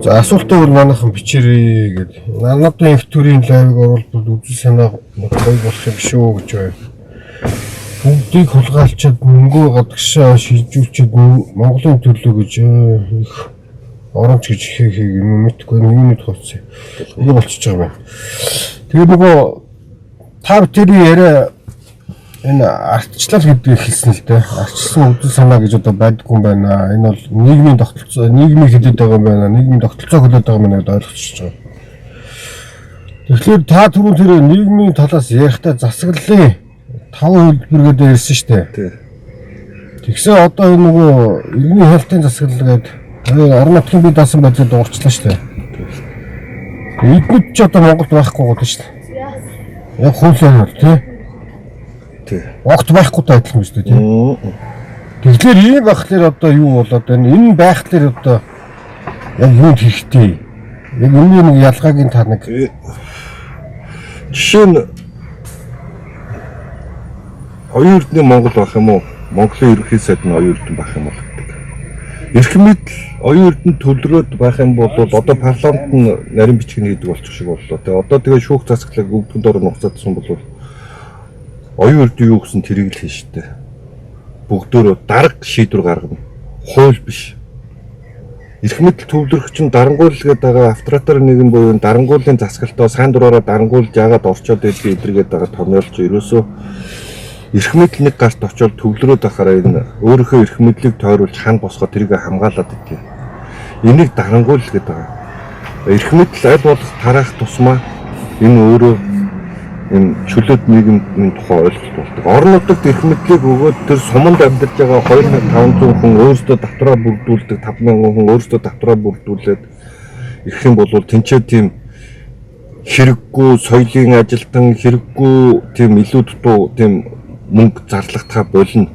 Speaker 1: За асуултаа бол манайхан бичээрэй гэдэг. Надад инх төрийн лайвыг оруулбал үзэл санаа гоё болох юм шүү гэж байна. Бүгдийг хулгайлчаад мөнгөө гадагшаа шилжүүлчихэд Монголын төлөө гэж их оромж гэж хийх юм мэдгүй юуны тооцоо. Энэ болчихж байгаа юм. Тэгээд нөгөө та бүхэн яриа энэ ардчлал гэдгийг хэлсэн л дээ. Ардчилсан үзэл санаа гэж одоо байдгүй юм байна. Энэ бол нийгмийн тогтолцоо, нийгмийг хэлээд байгаа юм байна. Нийгмийн тогтолцоо хэлээд байгаа юм гэдэг ойлгочихж байгаа. Тэгэхээр та түрүүн тэр нийгмийн талаас ярихдаа засаглалын 5 хэлбэр гэдэг ярьсан шүү дээ. Тэгсэн одоо энэ нөгөө иргэний хяналтын засаглал гэдэг орон нутгийн бие даасан байдлыг дуурчлаа шүү дээ. Эднүүд ч одоо Монголд байхгүй гол шүү дээ. Яг хуулиар бол тий. Огт байхгүй таатлах юм шүү дээ тийм. Тэгэхээр ийм байхлаар одоо юу болоод байна? Энэ байхлаар одоо яг юу хэрэгтэй? Яг үүний нэг ялгааг та нэг
Speaker 2: жишээ нь оюун эрдэнэ Монгол байх юм уу? Монголын ерөнхий сайд нь оюун эрдэнэ байх юм бол гэдэг. Эрх мэдэл оюун эрдэнэ төлрөөд байх юм бол одоо парламент нь нарийн бичгийн хийдэг болчих шиг боллоо. Тэгээ одоо тэгээ шүүх засаглалыг өвдгөн дор нугацаадсан бол Оюун үрдийн юу гэсэн тэрийг л хийн штэ. Бүгдөө дарга шийдвэр гаргана. Хууль биш. Эрх мэдэл төвлөрөх чинь дарангуул гээд байгаа авторатор нэгэн буюу дарангуулын засгалтаа сайн дураараа дарангуулж яагаад орчоод байдгийг илэргээд байгаа томьёолч ерөөсөө эрх мэдэл нэг гарт очоод төвлөрөөд байхаараа энэ өөрийнхөө эрх мэдлийг тойруулж хан босгоод тэрийг хамгаалаад идэв. Энийг дарангуул гээд байгаа. Эрх мэдэл аль болох тараах тусмаа энэ өөрөө энэ чөлөөт нийгмийн тухай ойлголт болдог. Орон нутагт эрх мэдлийг өгөөд тэр суманд амьдарч байгаа 2500 хүн өөрсдөө давтраа бүрдүүлдэг, 5000 хүн өөрсдөө давтраа бүрдүүлээд ирэх юм бол тэнцээ тийм хэрэггүй соёлын ажилтан, хэрэггүй тийм илүү дутуу тийм мөнгө зарлахтаа болно.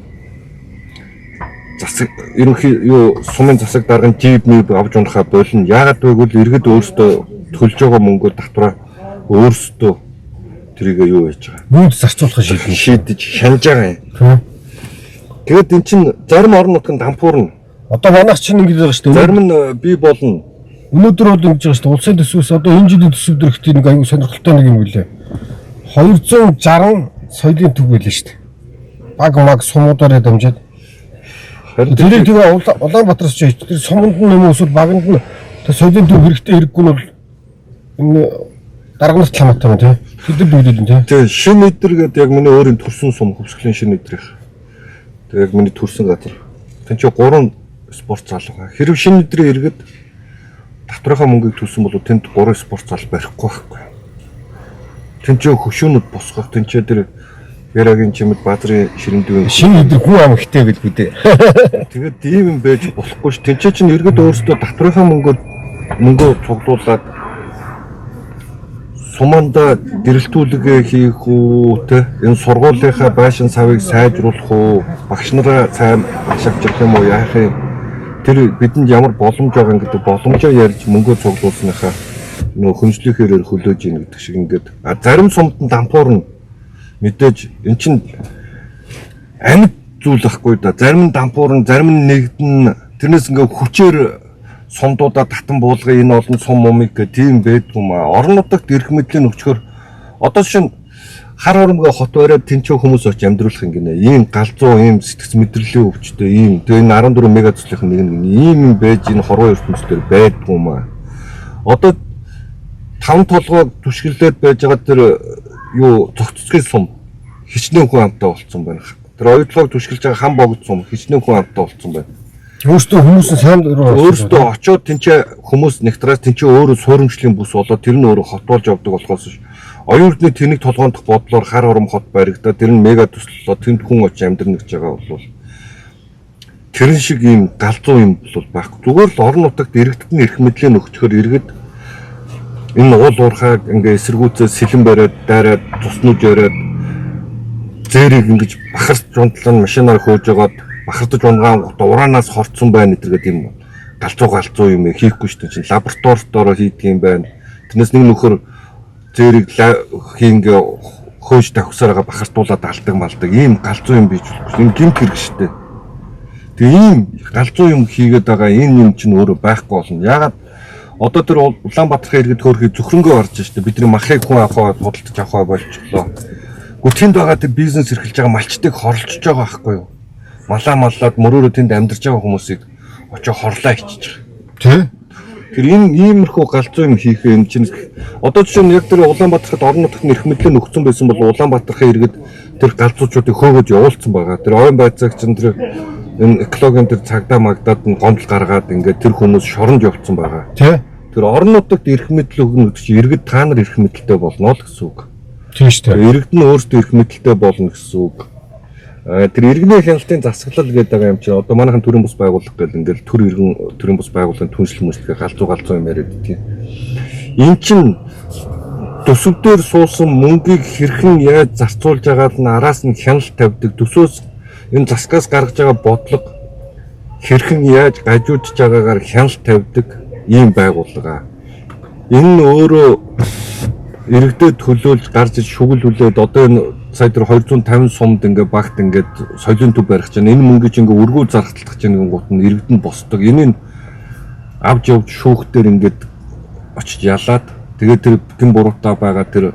Speaker 2: Засаг ерөнхий юу сумын засаг даргын жип мэв авч унахаа болно. Яагаад гэвэл иргэд өөрсдөө төлж байгаа мөнгөөр давтраа өөрсдөө тэрийг юу хийж байгаа.
Speaker 1: Юунд зарцуулах
Speaker 2: шийдэж шанаж байгаа юм. Тэгээд эн чинь зарим орон нутгийн дампуурна.
Speaker 1: Одоо манайх чинь ингэж байгаа шүү дээ.
Speaker 2: Зарим нь бий болно.
Speaker 1: Өнөөдөр бол ингэж байгаа шүү дээ. Улсын төсвөөс одоо энэ жилийн төсөв дөрөхтэй нэг аюул сонирхолтой нэг юм үлээ. 260 соёлын төв байлаа шүү дээ. Баг маг сумуудаараа дамжаад. Тэрийг тэгээ Улаанбаатараас ч тэр суманд нь юм эсвэл баганд нь тэр соёлын төв хэрэгтэй хэрэггүй нь бол энэ дарганаас хамаатай юм тий. Тэд бүгдээд нь тий.
Speaker 2: Тэгээ шин өдөр гэдэг яг миний өөрийн төрсөн сум хөвсгөлийн шин өдрийнх. Тэгээ яг миний төрсөн газар. Тэн чи 3 спорт зал байгаа. Хэрв шин өдрийн иргэд давтрынхаа мөнгийг төлсөн бол тэнд 3 спорт зал барихгүй байхгүй. Тэн чи хөшөөнөд босгох тэн чи тэр Ярагийн чимэд Баазарын ширэндүүн
Speaker 1: шин өдөр хүн ам ихтэй гэлгүй дээ.
Speaker 2: Тэгээд ийм юм байж болохгүй ш. Тэн чинь иргэд өөрсдөө давтрынхаа мөнгөө цуглуулад суманда дэрэлтүүлгээ хийх үү те энэ сургуулийнхаа байшин савыг сайжруулах уу багш нараа сайн багш авчрах юм уу яах юм тэр бидэнд ямар боломж байгаа гэдэг боломжоо ярьж мөнгөө цуглуулсныхаа нөө хүнслэхээр хөлөөж ийн гэдэг шиг ингээд зарим сумд нь дампуурна мэдээж эн чин амьд зүйл ахгүй да зарим нь дампуурна зарим нь нэгдэн тэрнээс ингээд хүчээр сумдуудаа татан буулгая энэ олон сум мумыг гэх тийм байдгүй маа. Орон нутагт эрх мэдлийн өчгөр одоо шин хар урамгаа хот бариад тэнцүү хүмүүс очиж амьдруулах юм гинэ. Ийм галзуу, ийм сэтгц мэдрэлийн өвчтөй, ийм тэгээ энэ 14 мегацлын нэг нь ийм юм байж энэ хорвоо ертөнцийн байдгүй маа. Одоо 5 толгой түшгэлээд байж байгаа тэр юу цогццгийн сум хичнээн хүн амтаа болцсон байна. Тэр оюутлогыг түшгэлж байгаа хан богд сум хичнээн хүн амтаа болцсон байна.
Speaker 1: Өөртөө хүмүүс нь сайн руу
Speaker 2: өөртөө очоод тэнцээ хүмүүс нэгтраас тэнцээ өөрөө суурьмжлийн бүс болоод тэр нь өөрөө хотуулж явдаг болохоос оюун эрдний тэнэг толгойнох бодлоор хар урам хот баригдаад тэр нь мега төслөлөө тэнд хүн очиж амьдрах гэж байгаа бол тэрэн шиг ийм галзуу юм бол байхгүй. Зүгээр л орон нутагт иргэдэд эрх мэдлийн өгчхөр иргэд энэ уул уурхайг ингээ эсэргүүцээ сэлэн бариад дайраад туснууж яриад зээрийг ингэж бахарч унтлан машинаар хөөж жагаад бахардаж унгаан ураанаас хорцсон байна гэдэг юм галзуу юм хийхгүй шүү дээ чинь лабораториороо хийдэг юм байна. Тэрнээс нэг нөхөр зээрийг хийнгээ хөөж тавхсараа бахартуулаад алдаг малдаг ийм галзуу юм бийж болохгүй. Энэ гэмт хэрэг шүү дээ. Тэгээ ийм галзуу юм хийгээд байгаа энэ юм чинь өөрөө байхгүй болно. Ягаад одоо тэр Улаанбаатар иргэд хөөрхий зөвхөнгөө орж шүү дээ. Бидний махыг хүн авахаа худалдаж авахаа болчихлоо. Гэхдээ тэнд байгаа тэр бизнес эрхэлж байгаа малчтыг хорлцож байгаа байхгүй юу? Маллаад мөрөөрөө тэнд амьдарч байгаа хүмүүсийг очоо хорлоо ичиж байгаа.
Speaker 1: Тэ?
Speaker 2: Тэр энэ иймэрхүү галзуу юм хийх юм чинь одоо жишээ нь яг тэр Улаанбаатарт орон нутгийн эрх мэдлийг өгсөн байсан бол Улаанбаатарын иргэд тэр галзуучуудыг хөөгөж явуулсан байгаа. Тэр ойн байцаагч чинь тэр энэ экологийн тэр цагдаа магдаад нь гомдол гаргаад ингээд тэр хүмүүс шоронд явуулсан байгаа.
Speaker 1: Тэ?
Speaker 2: Тэр орон нутагт эрх мэдэл өгнө гэдэг чинь иргэд та нар эрх мэдэлтэй болно л гэсэн үг.
Speaker 1: Тийм шүү дээ.
Speaker 2: Иргэд нь өөрсдөө эрх мэдэлтэй болно гэсэн үг. Тэр иргэний хяналтын засаглал гэдэг байгаа юм чинь одоо манайхан төрийн бус байгууллага гэдэг ингээл төрийн бус байгууллагын түншлэл мөслөг галзуу юм яриад тийм. Эн чинь төсөв дээр суусан мөнгийг хэрхэн яаж зарцуулж байгаад нь араас нь хяналт тавьдаг төсөөс энэ засгаас гаргаж байгаа бодлого хэрхэн яаж гажуудж байгаагаар хяналт тавьдаг ийм байгууллага. Энэ нь өөрөө иргэдэд төлөөлж гарч иж шүглүүлээд одоо энэ сая тэр 250 сумд ингээ багт ингээд соёлын төв барих чинь энэ мөнгөж ингээ өргөө зархталдах чинь гот нь иргэд нь босдог. Энийг авч явж шүүхтэр ингээд очиж ялаад тэгээд тэр гин буруутай байгаа тэр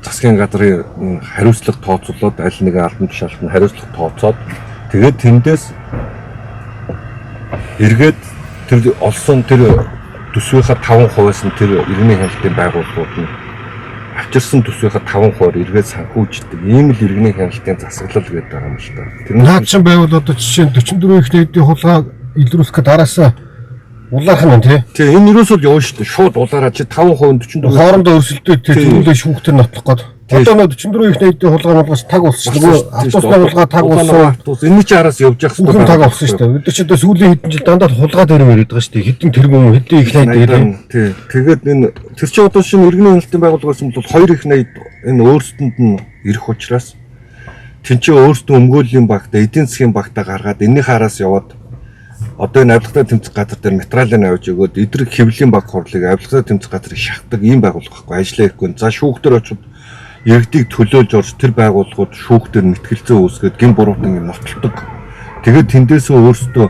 Speaker 2: засгийн газрын хариуцлага тооцоолоод аль нэгэн албан тушаалтанд хариуцлага тооцоод тэгээд тэндээс эргээд тэр олсон тэр төсвийнхаа 5%-аас нь тэр иргэний хяналтын байгууллагууд нь авчирсан төсвийнхаа 5%-аар эргээд санхүүждэг. Ийм л иргэний хяналтын засаглал гэдэг байгаа юм л та. Тэр
Speaker 1: наадсан байвал одоо жишээ нь 44 их нийтийн хулгай илрүүлэх дараасаа улаарх нь тий.
Speaker 2: Тэгээ энэ юусоо явна шүү дээ. Шууд улаараа чи 5% 44
Speaker 1: хоорондоо өрсөлдөд тэрүүлээ шүүхтэр нотлох гээд. Одоо нөө 44 их нийтийн хулгай болгоос таг болсон. Нөгөө автобусны хулгай таг болсон.
Speaker 2: Энэ ч араас явж явах
Speaker 1: хэрэгтэй таг болсон шүү дээ. Бид ч одоо сүүлийн хэдэн жил дандаа хулгай дээр яриад байгаа шүү дээ. Хэдэн тэргүүн хэдэн их найд
Speaker 2: тий. Тэгээд энэ тэр чинь одоо шинэ иргэний хяналтын байгууллагаас нь бол 2 их найд энэ өөрсдөнд нь ирэх учраас тэнцээ өөрсдөө өмгөөллийн багтаа эдийн засгийн багтаа гаргаад энэний хараас яваад одоо энэ авилгатай тэмцэх газар дээр материалыг авч өгөөд эдрэг хэвлэлийн баг хурлыг авилгатай тэмцэх газрыг шахдаг ийм байгууллага байхгүй ажиллаа хийхгүй. За шүүхтэр очоод иргэдийг төлөөлж орж тэр байгууллагууд шүүхтэр мэтгэлцээ үүсгээд гин буруутан нотолдог. Тэгээд тэндээсээ өөрсдөө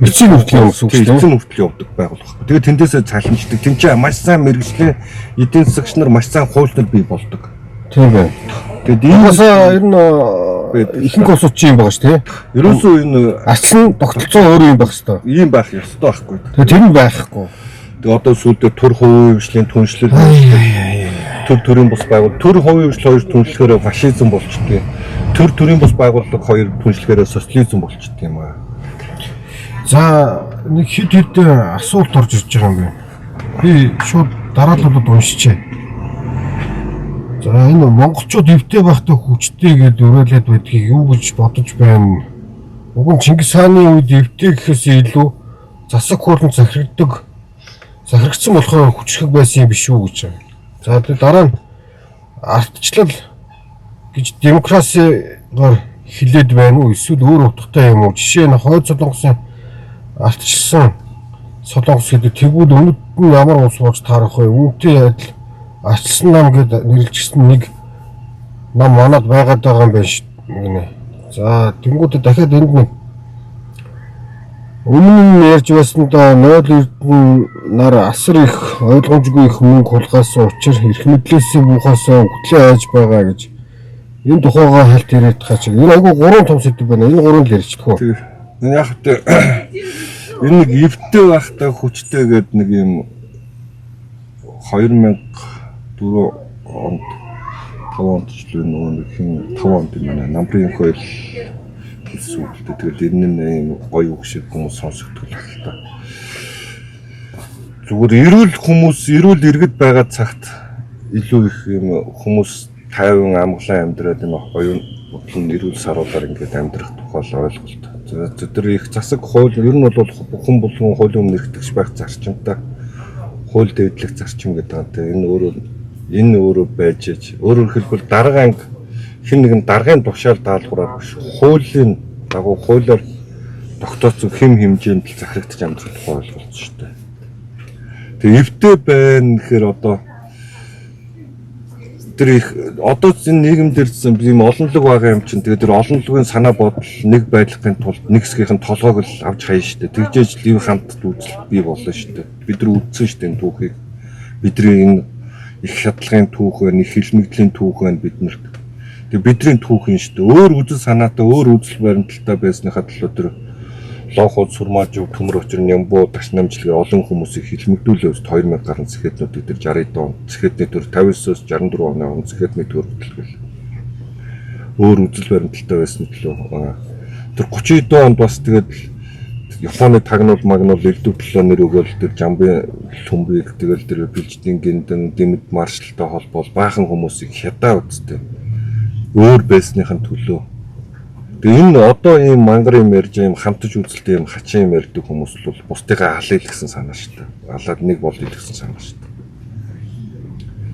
Speaker 1: эцсийн хүртэл явуулсан
Speaker 2: шүү дээ. Эцсийн хүртэл явдаг байгууллага. Тэгээд тэндээсээ цалинждаг. Тэнцээ маш сайн мэргэжлийн эдийн засагч нар маш сайн хуульчнууд бий болдог.
Speaker 1: Тийм бай.
Speaker 2: Тэгээд энэ
Speaker 1: ер нь ихэнх улсууд чинь юм байгаа шүү тий.
Speaker 2: Ерөөсөө энэ
Speaker 1: арчсан тогтолцоо өөр юм байх хэвээр.
Speaker 2: Ийм байх ёстой байхгүй.
Speaker 1: Тэгээд тэр нь байхгүй.
Speaker 2: Тэгээд одоо сүүлдээ төр хувийн хөгжлийн түншлэл төр төрийн бус байгуул төр хувийн хөгжил хоёр түншлэхээр фашизм болчтой. Төр төрийн бус байгууллага хоёр түншлэхээр социализм болчтой юм аа.
Speaker 1: За нэг хэд асуулт орж ирж байгаа юм байна. Би шууд дараалалууд уншичээ. За энэ монголчууд эвтэй байхдаа хүчтэй гэдээ уриалаад байдгийг юу гэж бодож байна? Уг нь Чингис хааны үед эвтэй гэхээс илүү засаг хурлын захирагдсан болохоор хүчрэг байсан юм биш үү гэж байна. За тэгээд дараа нь ардчлал гэж демокрасигаар хилээд байна уу? Эсвэл өөр утгатай юм уу? Жишээ нь хойд солонгосын ардчилсан солонгос гэдэг тэгвэл өмнөд нь ямар улс болж таарах вэ? Үүнтэй адил ардчилсан нам гэдэг нэрлэгдсэн нэг нам манад байгаад байгаа юм байна шүү. За тэнгуүдэ дахиад энд нэг өмнө нь ярьж байсандаа 0 эрдэнэ нар асар их ойлгомжгүй их мөнгө хулгайсан учраас эрх мэдлээсээ буухаасаа хөтлөө айж байгаа гэж энэ тухайгаа хальт яриад байгаа чинь энэ айгүй гурван том сэдв байна. Энэ гурван л ярьчихгүй.
Speaker 2: Тэгээ яг хэвээр энэ нэг эвтэй байхдаа хүчтэй гэдэг нэг юм 2004 онд 5 онд ч л нөгөө нэг хин 5 онд юм байна. Намрын хууль сүлдээ тэгэл энэ нь гоё үгшиг хүмүүс сонсогддог л та. Зүгээр эрүүл хүмүүс эрүүл иргэд байгаа цагт илүү их юм хүмүүс 50 амглан амьдраад энэ оюун бодлон эрүүл саруулаар ингээд амьдрах тухай ойлголт. Тэр их засаг хууль ер нь бол бүхэн болгон хуулийн өмнө эрхтгч байх зарчимтай хууль дэвдлэх зарчим гэдэг байгаа. Энэ өөрөө байж ич өөрөөр хэлбэл дарга анги хэн нэгэн даргын тушаал даалгавраар биш хуулийн дагуу хуулиар тогтооцсон хэм хэмжээнд л захирагдаж амьдрах тухай ойлголт шүү дээ. Тэгээ эвтэй байна гэхээр одоо тэр их одоо энэ нийгэмдэр ийм олонлог байгаа юм чинь тэгээ тэр олонлогийн санаа бодол нэг байдлахын тулд нэг хэсгийнх нь толгойг л авч хаяа шүү дээ. Тэгжээж л ийм хамт үзэл бий болно шүү дээ. Бид нар үдсэн шүү дээ энэ түүхийг. Бидний энэ их хядлагын түүх байна, их хэлмэгдлийн түүх байна биднэрт. Тэгээ бидний түүх юм шүү дээ. Өөр үзэл санаатай, өөр үзэл баримталтай байсныхаа төлөө тэр лоход сурмаажуу төмөр очир нямбуу таш намжлага олон хүмүүсийг хэлмэгдүүлээ 2000 гаруй цэхэднүүд дээр 60 он цэхэдний төр 59-оос 64 оны он цэхэдний төр хөтөлгөл өөр үзэл баримталтай байсан төлөө тэр 30 онд бас тэгээд Японы тагнуул магнуул элдв төлөө нэр өгөөл тэр жамбын төмбийг тэгэл тэр билждийн гиндэн дэмэд маршалтай холбоол баахан хүмүүсийг хядаа үсттэй өөр байсныхын төлөө. Тэгээ энэ одоо ийм мангар юм ярьж ийм хамтж үзэлтэй ийм хачин юм ярьдаг хүмүүс бол бусдыгаа алъя гэсэн санаа шүү дээ. Алаад нэг болъё гэсэн санаа шүү дээ.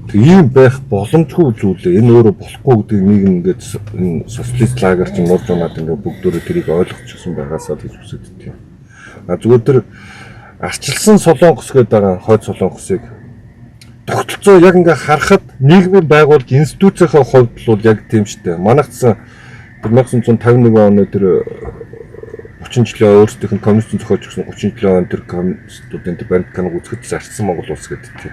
Speaker 2: Тэгээ ийм байх боломжгүй зүйлээ. Энэ өөрөө болохгүй гэдэг нийгэм ингээд энэ социалист лагер чинь нурж унаад ингээд бүгдөө тэрийг ойлгочихсон байгаасаа гэж үсэд тийм. Зүгээр тэр арчилсан солонгос гэдэг байгаа хойд солонгосыг тогтолцоо яг ингээ харахад нийгмийн байгууллага институцийнхаа хувьд бол яг тийм шүү дээ. Манайхсан 1951 оны тэр 30 жилийн өөрсдийнх нь коммунистын зохиож өгсөн 30 жилийн оны тэр коммунистуудын тэр баримт каныг үзэхэд зарчсан Монгол улс гэдэг тийм.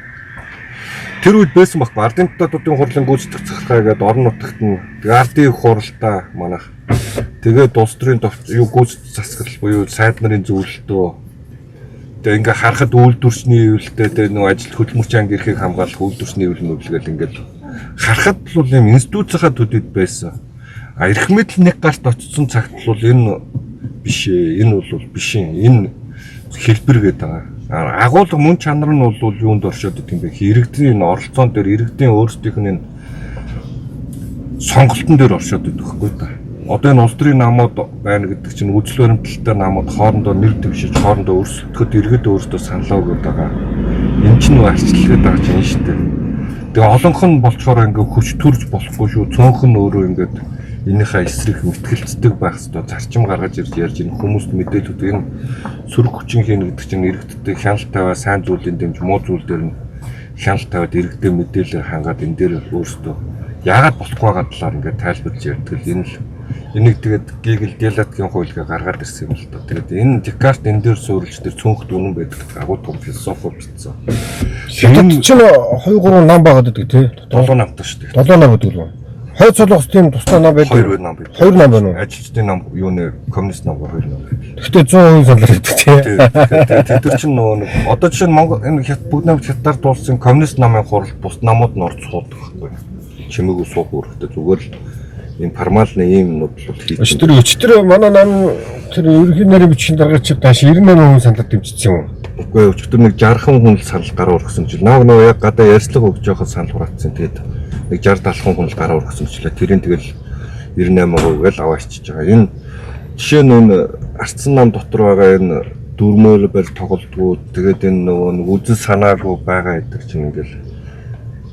Speaker 2: Тэр үед байсан байхгүй. Ардын дотоодын хурлын гүйцэтгэх захиргаа гэдэг орон нутагт нь ардын их хуралдаа манайх тэгээд улс төрийн юу гүйцэтгэх засаглал буюу сайд нарын зөвлөлтөө тэгээд ингээ харахад үйлдвэрчний хэвлэлтэй тэгээд нөгөө ажил хөдөлмөрч анги эрхийг хамгаалах үйлдвэрчний хэвлэл мөвлөгөл ингээд харахад бол юм институцийнхаа төдийд байсан. А эрх мэдэл нэг гарт очсон цагт бол энэ биш ээ. Энэ бол биш ээ. Энэ хэлбэр гэдэг байгаа. Агуулга мөн чанар нь бол юунд оршоод идэм бэ? Иргэдийн оролцоон дээр иргэдийн өөрсдийнх нь сонголтон дээр оршоод идэх байхгүй та. Одоо энэ улс төрийн намууд байна гэдэг чинь үзэл баримталтай намууд хоорондоо нэр дэвшиж хоорондоо өрсөлдөхөд иргэд өөрсдөө саналаа өгöd байгаа. Энэ чинь арчлалгээд байгаа чинь шүү дээ. Тэгээ олонх нь болчоор ингээ хүч төрж болохгүй шүү. Цөөнх нь өөрөө ингээд энийхээ эсрэг мэтгэлцдэг байх ёстой. Зарчим гаргаж ирж ярьж энэ хүмүүст мэдээлүүд энэ сөрөг хүчин хийн гэдэг чинь иргэдтэй хяналт тавиа сайн зүйлийн дэмж муу зүйл дээр нь хяналт тавиад иргэдэд мэдээлэл хангаад энэ дээр өөрсдөө яагаад болохгүй байгаа талаар ингээд тайлбарлаж ярьдаг л энэ л энийг тэгээд Гегел диалектикийн хуульгаа гаргаад ирсэн юм л доо. Тэгээд энэ Декарт энэ дээр суурилж тэр цөөнхт үнэн байдаг агуу том философи бичсэн.
Speaker 1: Хятад чинь 2-3 нам байгаад байдаг тий.
Speaker 2: 7 намтай шүү дээ.
Speaker 1: 7 нам гэдэг үү? Хойд солонгос тийм тусдаа нам байдаг.
Speaker 2: 2 нам байдаг.
Speaker 1: 2 нам байна уу?
Speaker 2: Ажилчдын нам юу нэ коммунист нам 2 нам байдаг.
Speaker 1: Гэхдээ 100% санал байдаг тий.
Speaker 2: Тэр чинь нөгөө нэг одоо жишээ нь Монгол энэ бүгд намд хятадаар дуулсан коммунист намын хурал бус намууд нь орж суудаг байхгүй. Чимээгүй суух үүрэгтэй зүгээр л ийм формалны ийм юмнууд бол хийж.
Speaker 1: Тэр өчтөр манай нам тэр ерөнхий нарийн бичгийн даргаач тааш 98% санал дэмжсэн юм уу?
Speaker 2: Үгүй өчтөр нэг 60 хүн л санал гараа ургасан ч нөгөө яг гадаа ярьцлага өгж явахад санал хураацсан. Тэгээд нэг 60-70 хүн л гараа ургасан ч лээ. Тэрийн тэгэл 98% гээл аваа ичиж байгаа. Энэ жишээ нь арцсан нам дотор байгаа энэ дүрмөөр барь тоглолтгоо тэгээд энэ нөгөө үзэл санаагүй байгаа гэдэг чинь ингээл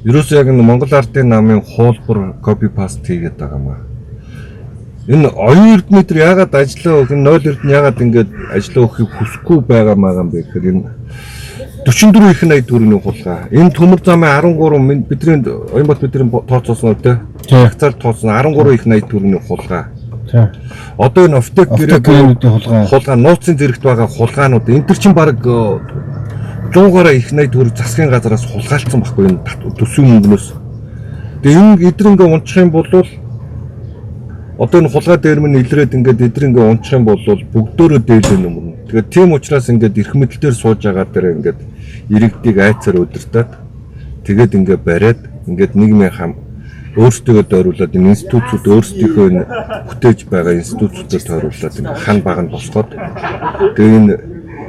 Speaker 2: ерөөсөө яг энэ Монгол ардын намын хуулбар копи паст хийгээд байгаа маа. Энэ оюун эрдэнэ яагаад ажиллаа өгөх, 0 эрдэнэ яагаад ингэж ажиллаа өгөхийг хүсэхгүй байгаа маа юм бэ гэхээр энэ 44 их 80 төгрөгийн хулгай. Энэ төмөр замын 13 бидний Оёнбат бидний тооцоосон үү те? Хягцаар тооцсон 13 их 80 төгрөгийн хулгай.
Speaker 1: Тийм.
Speaker 2: Одоо энэ офтек
Speaker 1: гэрээний
Speaker 2: хулгай нууцын зэрэгт байгаа хулгаанууд энэ төр чинь баг 100 гаруй их 80 төгрөг засгийн газараас хулгайлцсан байхгүй энэ төсвийн мөнгнөөс. Тэгээ энэ эдрэнгээ унчих юм бол одоо энэ хулгай дээр мань илрээд ингээд эдрэнгээ унчих юм бол бүгдөө дээлэн юм. Тэгээд тийм учраас ингээд эрх мэдэл дээр сууж байгаа дээр ингээд иргэдийг айцаар удирдаад тэгээд ингээд бариад ингээд нийгмийн хам өөрсдөө дойруулаад энэ институцүүд өөрсдийнхөө бүтээж байгаа институцүүдэд тойруулаад ингээд хан баг нь босгоод тэгээд энэ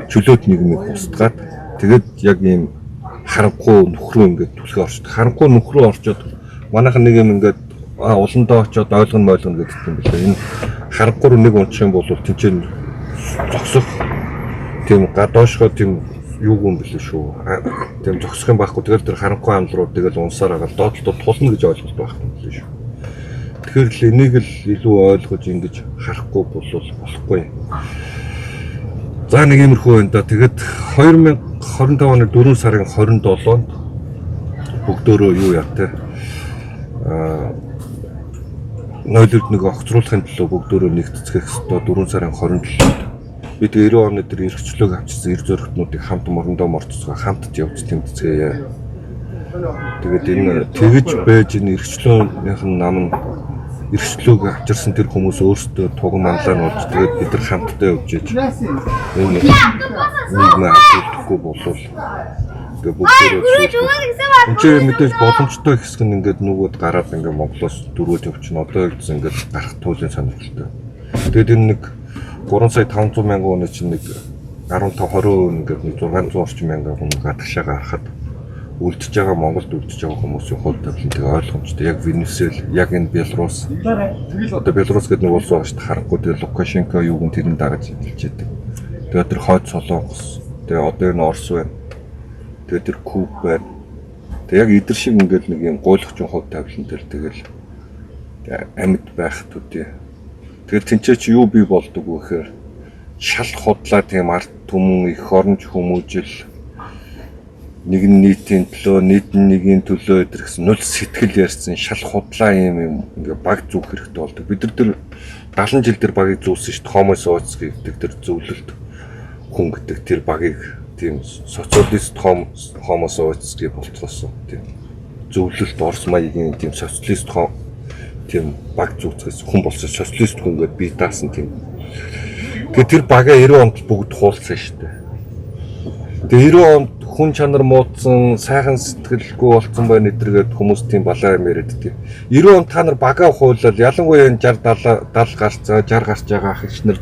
Speaker 2: чөлөөт нийгмийг устгаад тэгээд яг ийм харанхуй нөхрөө ингээд түлхээ орчод харанхуй нөхрөө орчод манайхан нэг юм ингээд уландаа очоод ойлгоно гэдэг юм билээ. Энэ харанхуй нэг унчих юм бол тэнцэн зогсох тийм гадоошгоо тийм юу юм билээ шүү. Тийм зогсох юм байхгүй. Тэгэл тэр харанхуй амл руу тэгэл унсаар агаад доотлоо тулна гэж ойлголт байхгүй юм билээ шүү. Тэгэхээр л энийг л илүү ойлгож ингэж харахгүй болохгүй. За нэг иймэрхүү байна да. Тэгээд 2025 оны 4 сарын 27-нд бүгдөө юу яа те нойлд нэг огцруулахын төлөө бүгдөө нэгтгэх ёстой 4 сарын 27-нд бид 90 оны тэр эрхчлөөг авчирсан эр зөрөгтнүүдийг хамт морондоо морцсоо хамтд явж тэмцгээе. Тэгээд энэ тэгж байж энэ эрхчлөөнийх нь нам нь эрхчлөөг авчирсан тэр хүмүүс өөрсдөө туг манлаа нь болж тэгээд бид нар хамтдаа явж ийж энэ нийгмээ хадгалахгүй болвол тэгээд бүгдөө энэ ч мэдээж боломжтой хэсэг нь ингээд нүгүүд гараад ингээд Монголоос дөрвөөд явчихна. Одоо ингээд гарах туйлын сонирхолтой. Тэгээд энэ нэг 3 сая 500 мянган оны чинь нэг 15-20% ингээд нэг 600 орчим мянган хүн гадагшаа гарахад үлдчихэж байгаа Монголд үлдчихэж байгаа хүмүүсийн хувь тавилантай ойлгомжтой. Яг Венесуэл, яг энэ Беларусь. Одоо Беларусь гэдэг нэг улс байгаа шүү дээ. Харахгүй тэгээ Лукашенко юуг нь тэрний дагаж хэлжээдэг. Тэгээ тэр хойд Солонгос. Тэгээ одоо энэ Орос байна. Тэгээ тэр Куб байна. Тэгээ яг эдэр шиг ингээд нэг юм гуйлахчийн хувь тавилантай тэгэл амьд байх төдий. Тэгээд тэнцээ чи юу бий болдог вэ гэхээр шал худлаа тийм арт түмэн их оронж хүмүүжил нэг нийтийн төлөө нийт нэгийн төлөө гэдэрсэн нүл сэтгэл ярьсан шал худлаа юм ингээ баг зүг хэрэгтэй болдог. Бид нар 70 жил тэр багийг зүүсэн шүү дээ. Homo sapiens гэдэг тэр зөвлөлт хүн гэдэг тэр багийг тийм социалист хомо советский болцоосон тийм зөвлөлт Орос маягийн тийм социалист тийм баг зүүцгээс хүн болсон социалист хүн гэдээ бие даасан тийм. Тэгээд тэр бага 90 онд бүгд хуулсан шүү дээ. Тэгээд 90 онд хүн чанар муудсан, сайхан сэтгэлгүй болсон байна эдэргээд хүмүүс тийм балаа юм яриад тийм. 90 онд та нар бага хуулаад ялангуяа 60 70 гарцаа 60 гарч байгаа ах ихнэр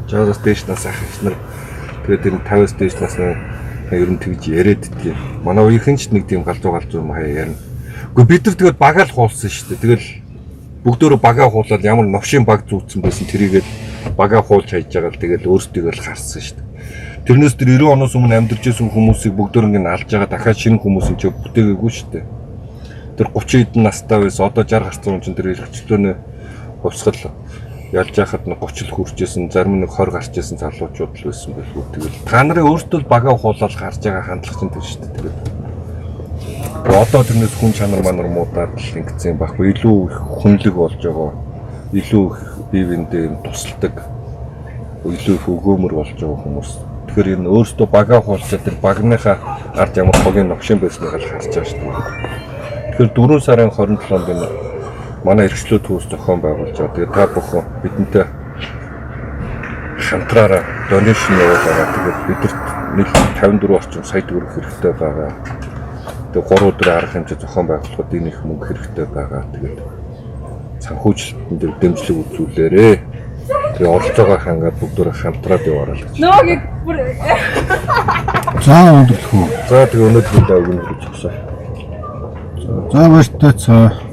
Speaker 2: 60-аас дээш нас ах ихнэр тэгээд энэ 50-аас дээш насны ер нь тэгж яриад тийм. Манай үеийнхэн ч нэг тийм галзуу юм хаяа ярина. Гэхдээ бид нар тэгээд бага л хуулсан шүү дээ. Тэгэл бүгдөө бага хуулаад ямар новшийн баг зүүцсэн байсан тэрийгээд бага хуулж хайж байгаа л тэгэл өөрсдийгөө л харсан шүү дээ. Тэрнээс тэр 90 оноос өмнө амьдарч байсан хүмүүсийг бүгдөө ингэ алж байгаа дахиад шинэ хүмүүс нь ч бүтээгээгүй шүү дээ. Тэр 30 хэдэн настай байсан одоо 60 гарсан хүн чинь тэр эрхчлөөний хувьсгал ялж яхад 30 л хүрчээсэн зарим нэг 20 гарч ирсэн залуучууд л байсан байлгүй. Тэгэл та нарын өөртөө бага хуулаад гарч байгаа хандлага чинь тэр шүү дээ. Тэгээд одоо тэрнээс хүн чанар манар муудаад л ингэсэн байхгүй илүү их хүнлэг болж байгаа. Илүү их бие биендээ юм тусалдаг. Илүү их өгөөмөр болж байгаа хүмүүс. Тэгэхээр энэ өөртөө бага хуулчаад тэр багныхаа ард ямар хогийн новшин байсныг л харж байгаа шүү дээ. Тэгэхээр 4 сарын 27-нд энэ манай эрхчлөө төвс зохион байгуулж байгаа. Тэгээд та бүхэн бидэнтэй хамтраараа донешн явуулаарай. Тэгээд бидэрт нийт 54 орчим сая төгрөг хэрэгтэй байгаа. Тэгээд 3 өдрийн арга хэмжээ зохион байгуулахад энэ их мөнгө хэрэгтэй байгаа. Тэгээд санхүүжилтэн дээр дэмжлэг үзүүлээрэй. Тэгээ оролцоогоо хангаад бүгдөө хамтраад яваарай л гэж.
Speaker 3: Нөөгийг бүр
Speaker 1: За өндөрлөх үү.
Speaker 2: За тэгээ өнөөдрийн дааг нь хүрч өгсөн.
Speaker 1: За баяртай цаа.